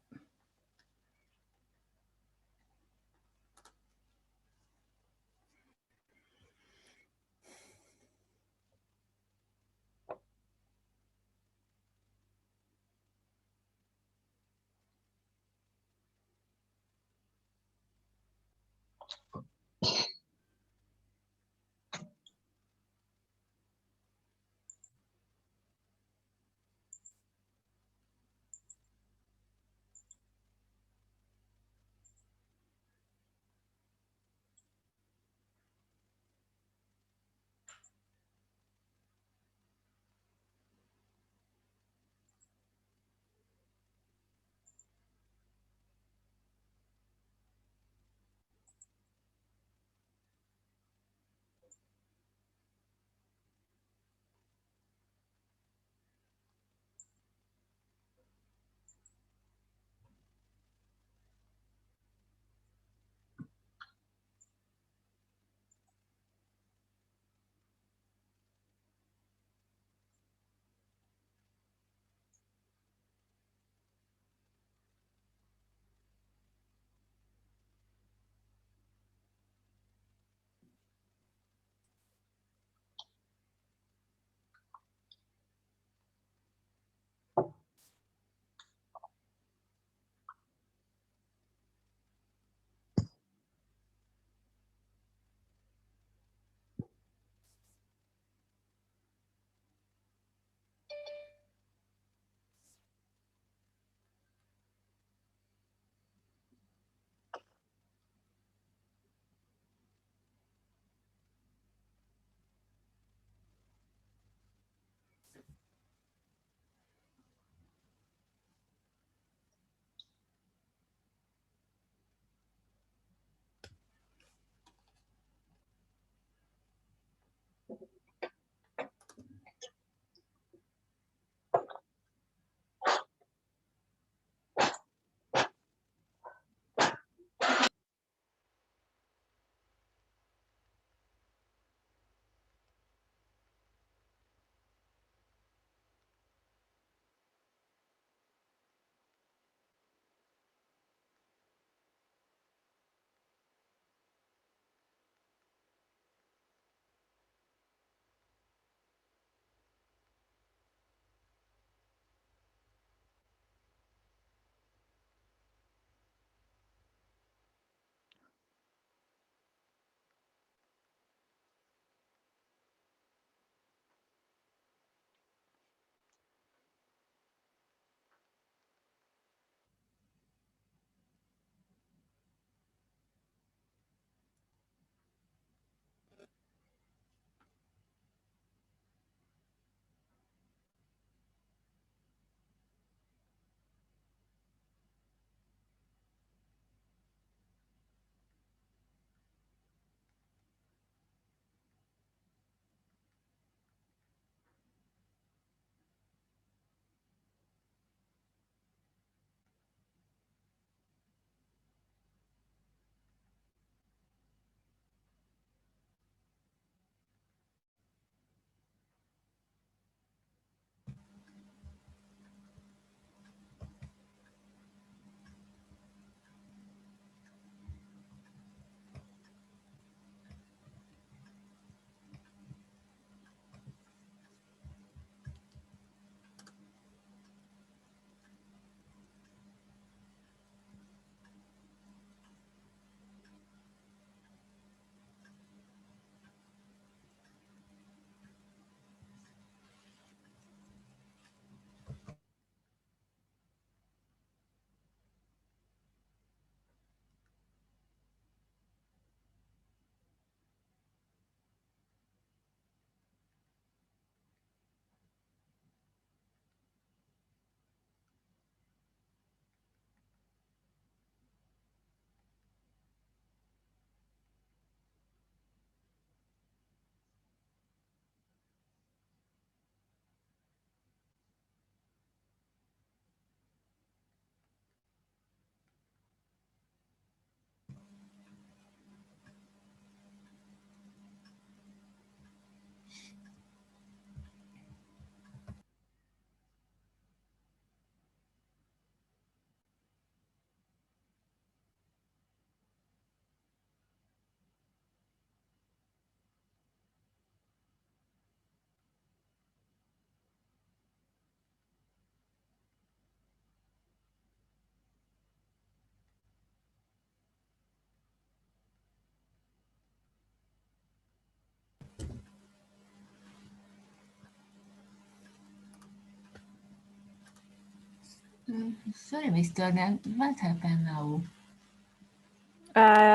Sorry, Mr. Nan, what happened now?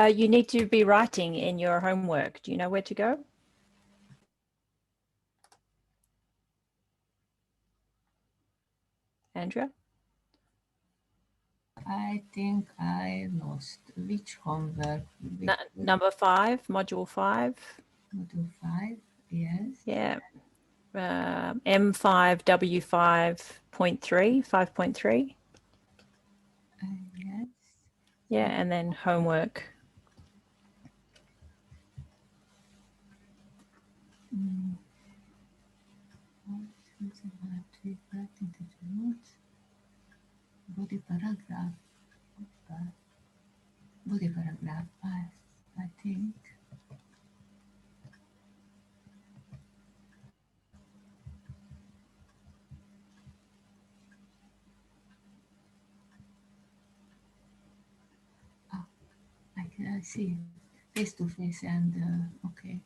You need to be writing in your homework. Do you know where to go? Andrea? I think I lost which homework. Number 5, module 5. Module 5, yes. Yeah. M5W5.3, 5.3. Yes. Yeah, and then homework. Body paragraph. Body paragraph, I think. I see. Face to face and okay.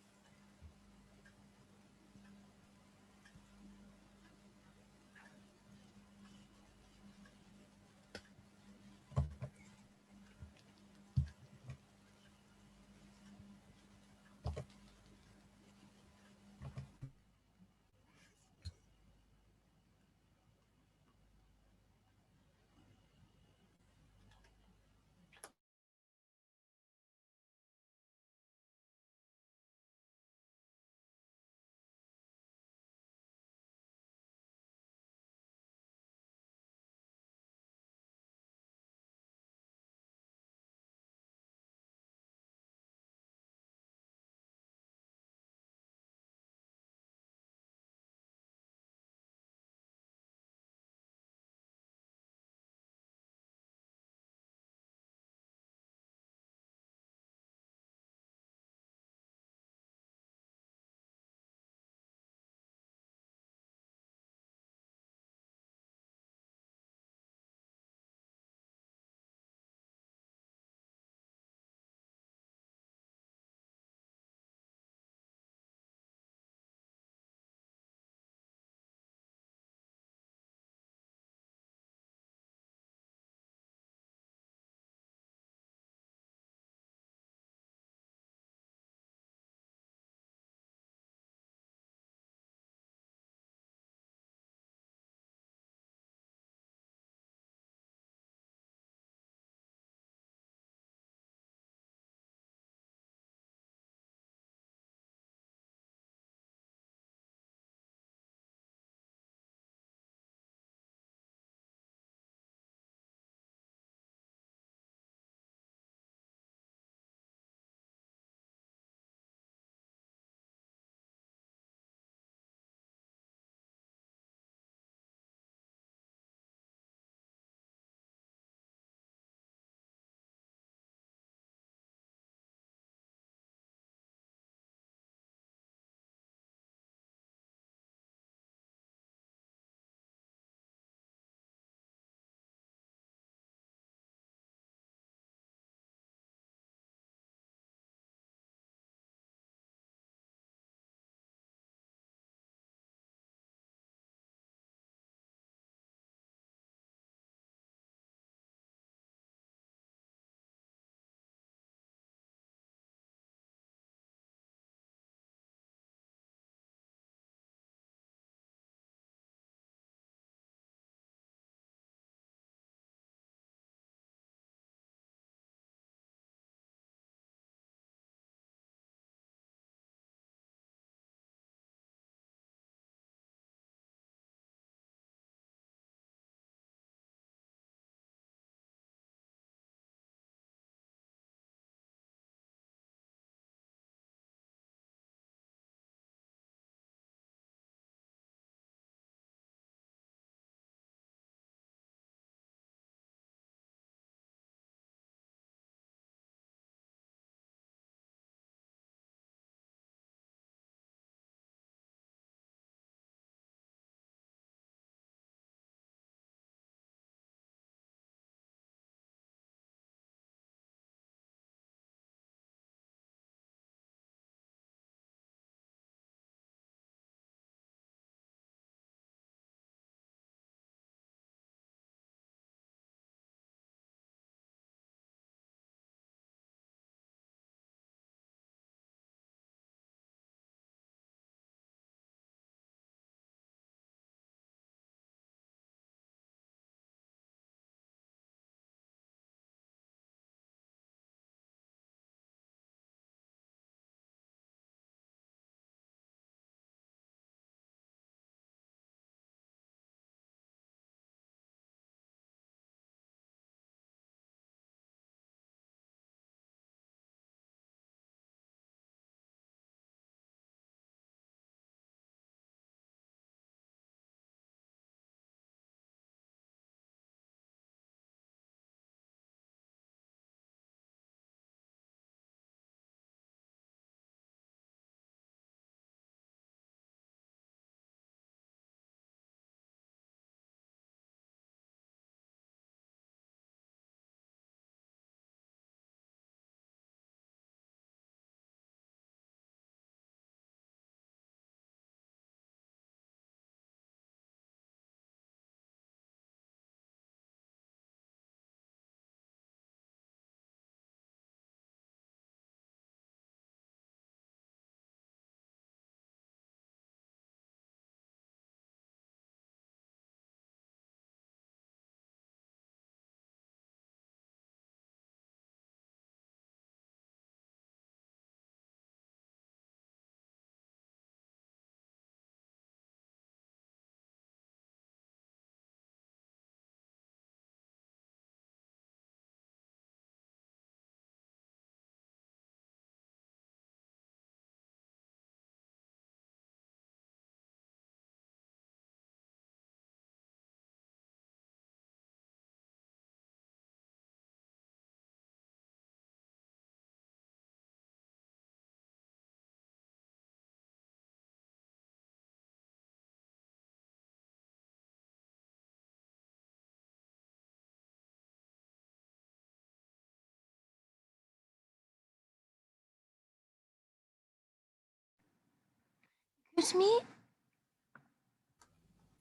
It's me?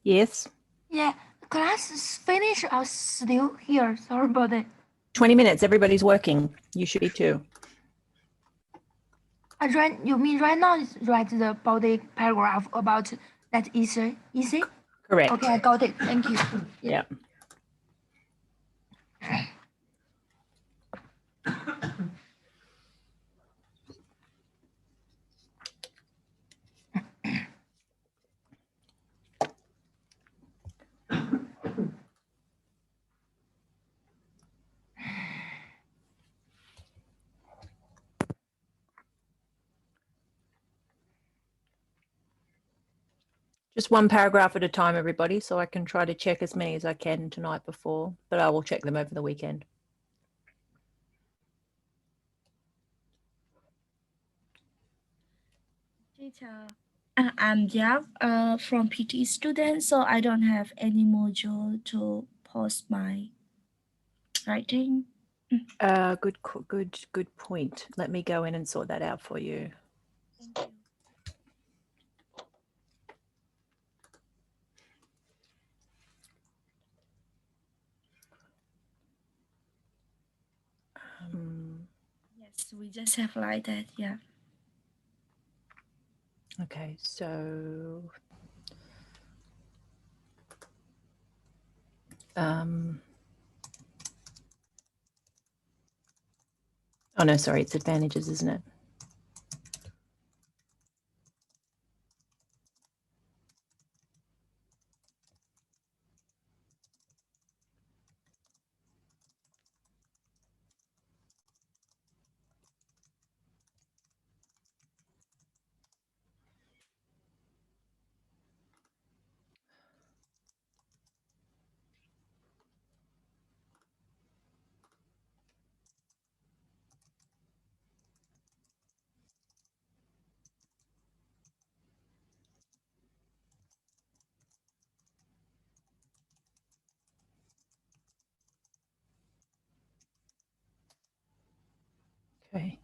Yes. Yeah, class is finished. I'm still here. Sorry about it. 20 minutes. Everybody's working. You should be too. You mean right now is write the body paragraph about that easy? Easy? Correct. Okay, I got it. Thank you. Yeah. Just one paragraph at a time, everybody, so I can try to check as many as I can tonight before, but I will check them over the weekend. Teacher, I'm Yap from PTE student, so I don't have any module to post my writing. Good point. Let me go in and sort that out for you. Thank you. Yes, we just have like that, yeah. Okay, so oh no, sorry, it's advantages, isn't it? Okay.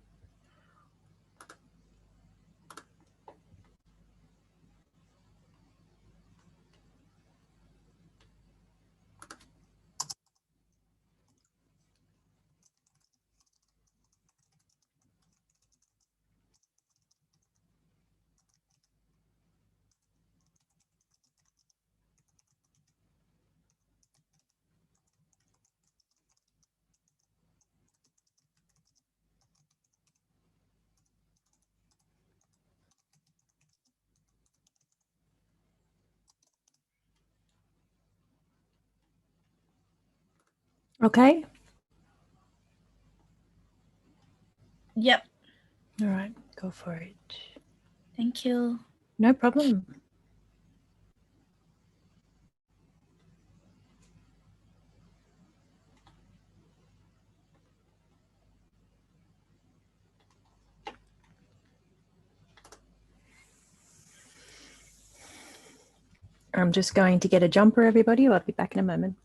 Okay. Yep. All right, go for it. Thank you. No problem. I'm just going to get a jumper, everybody. I'll be back in a moment.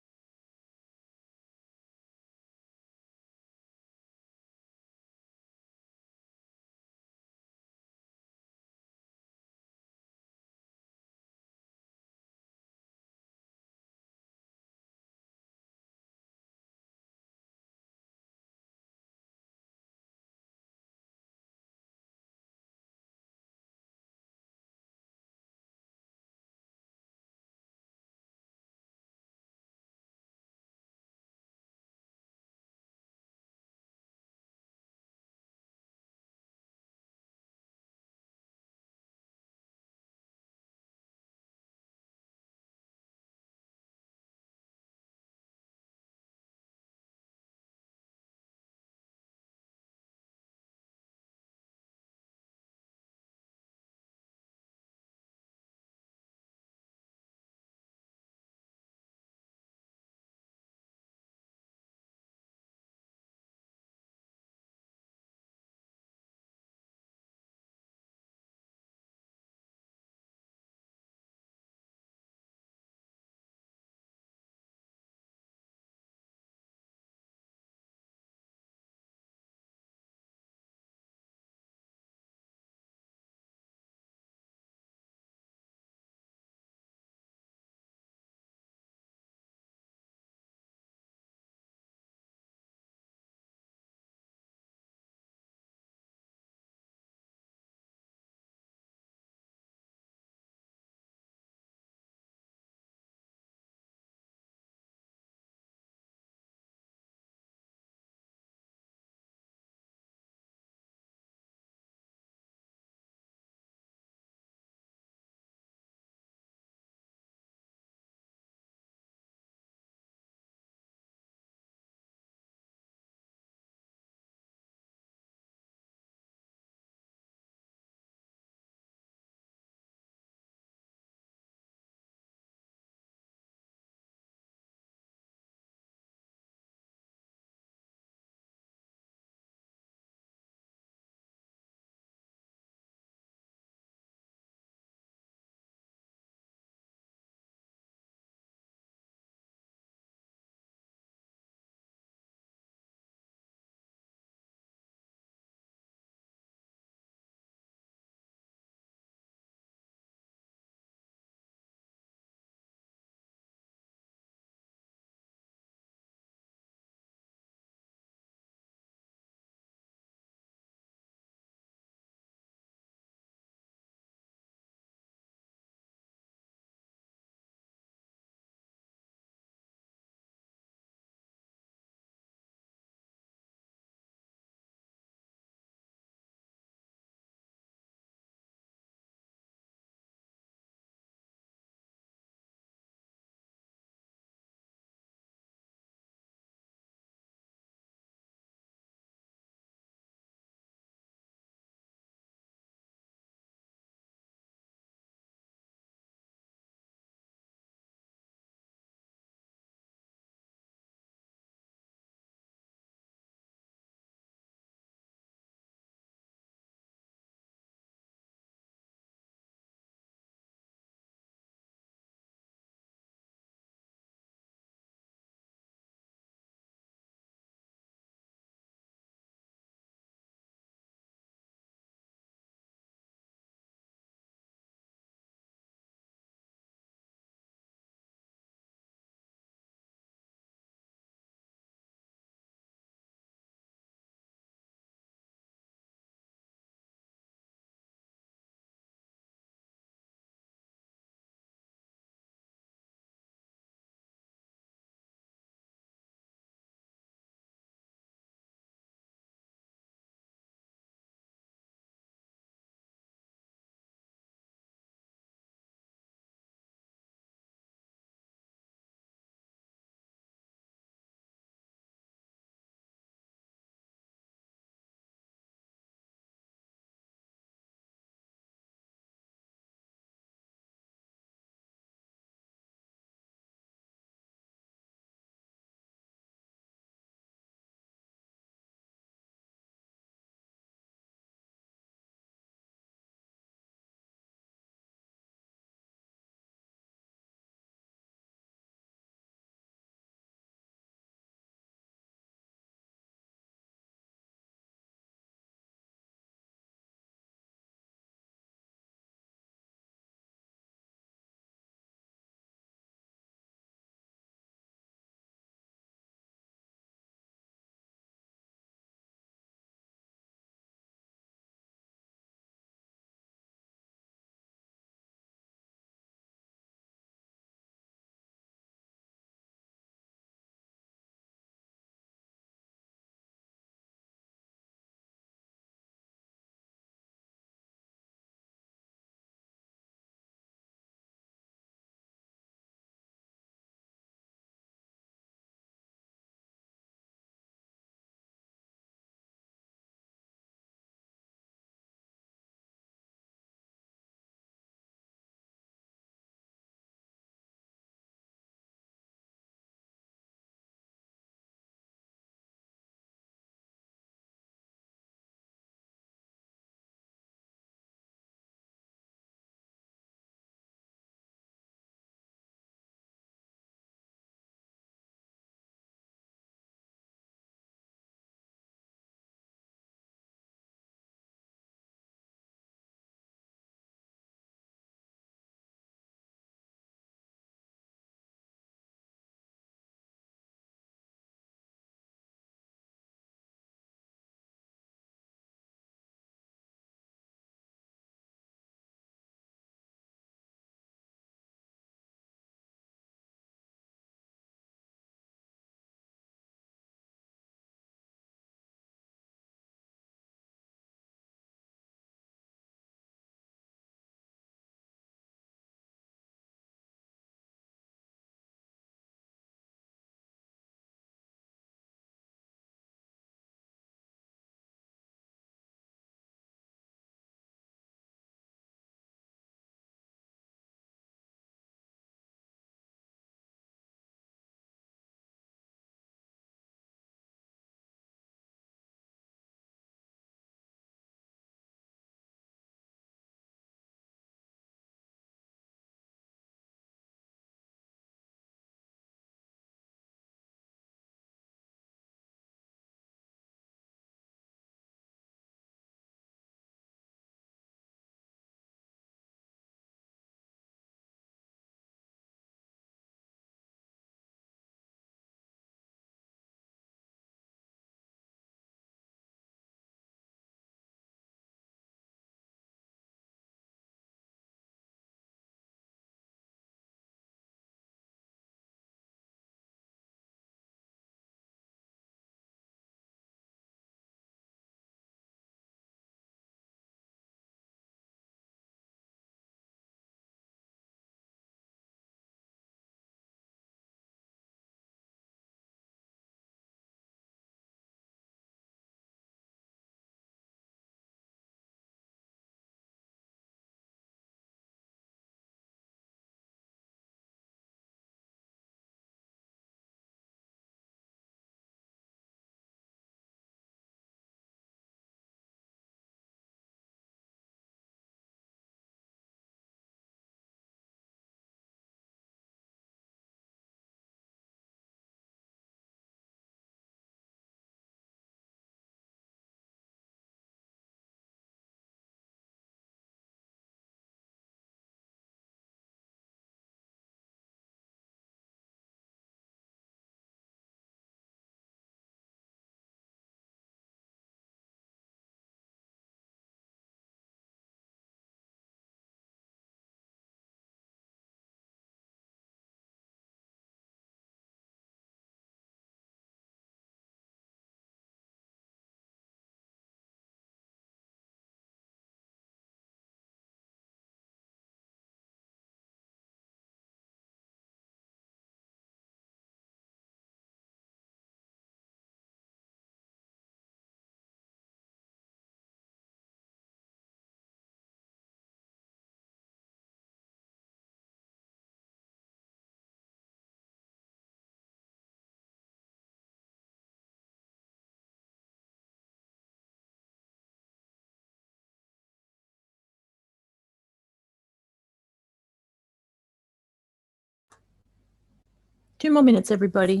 2 more minutes, everybody.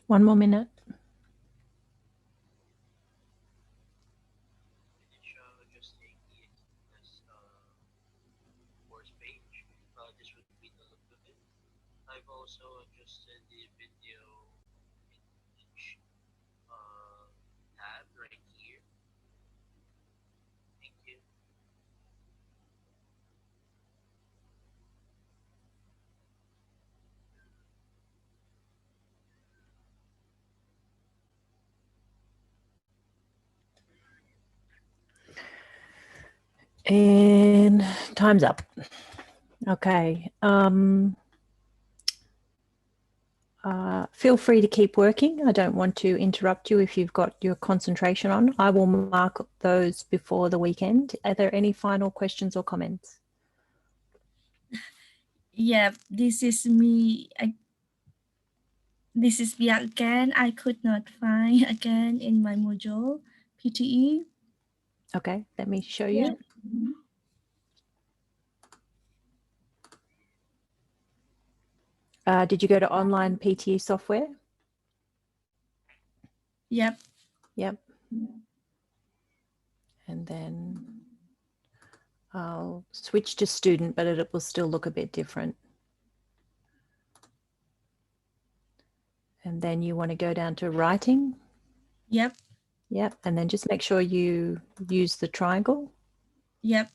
One more minute. I've also adjusted the video in each tab right here. Thank you. And time's up. Okay. Feel free to keep working. I don't want to interrupt you if you've got your concentration on. I will mark those before the weekend. Are there any final questions or comments? Yeah, this is me. This is me again. I could not find again in my module PTE. Okay, let me show you. Did you go to online PTE software? Yep. Yep. And then I'll switch to student, but it will still look a bit different. And then you want to go down to writing. Yep. Yep. And then just make sure you use the triangle. Yep.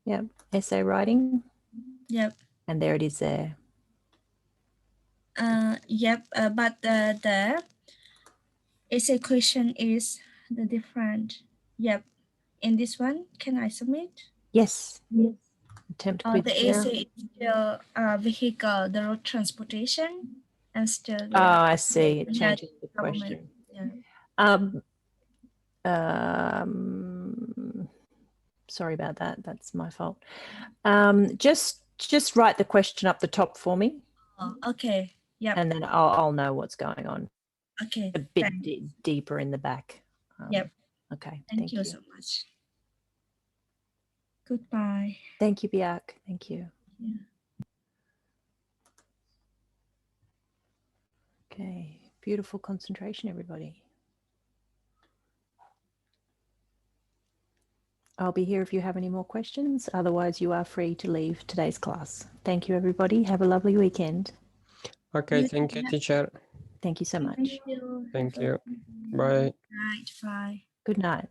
Yep. Essay writing. Yep. And there it is there. Yep. But the essay question is the different. Yep. In this one, can I submit? Yes. Yes. Attempt quiz. The essay is still vehicle, the road transportation, and still. Oh, I see. It changes the question. Yeah. Sorry about that. That's my fault. Just write the question up the top for me. Oh, okay. Yep. And then I'll know what's going on. Okay. A bit deeper in the back. Yep. Okay. Thank you so much. Goodbye. Thank you, Biak. Thank you. Yeah. Okay. Beautiful concentration, everybody. I'll be here if you have any more questions. Otherwise, you are free to leave today's class. Thank you, everybody. Have a lovely weekend. Okay, thank you, teacher. Thank you so much. Thank you. Thank you. Bye. Right. Bye. Good night.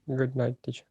Good night, teacher.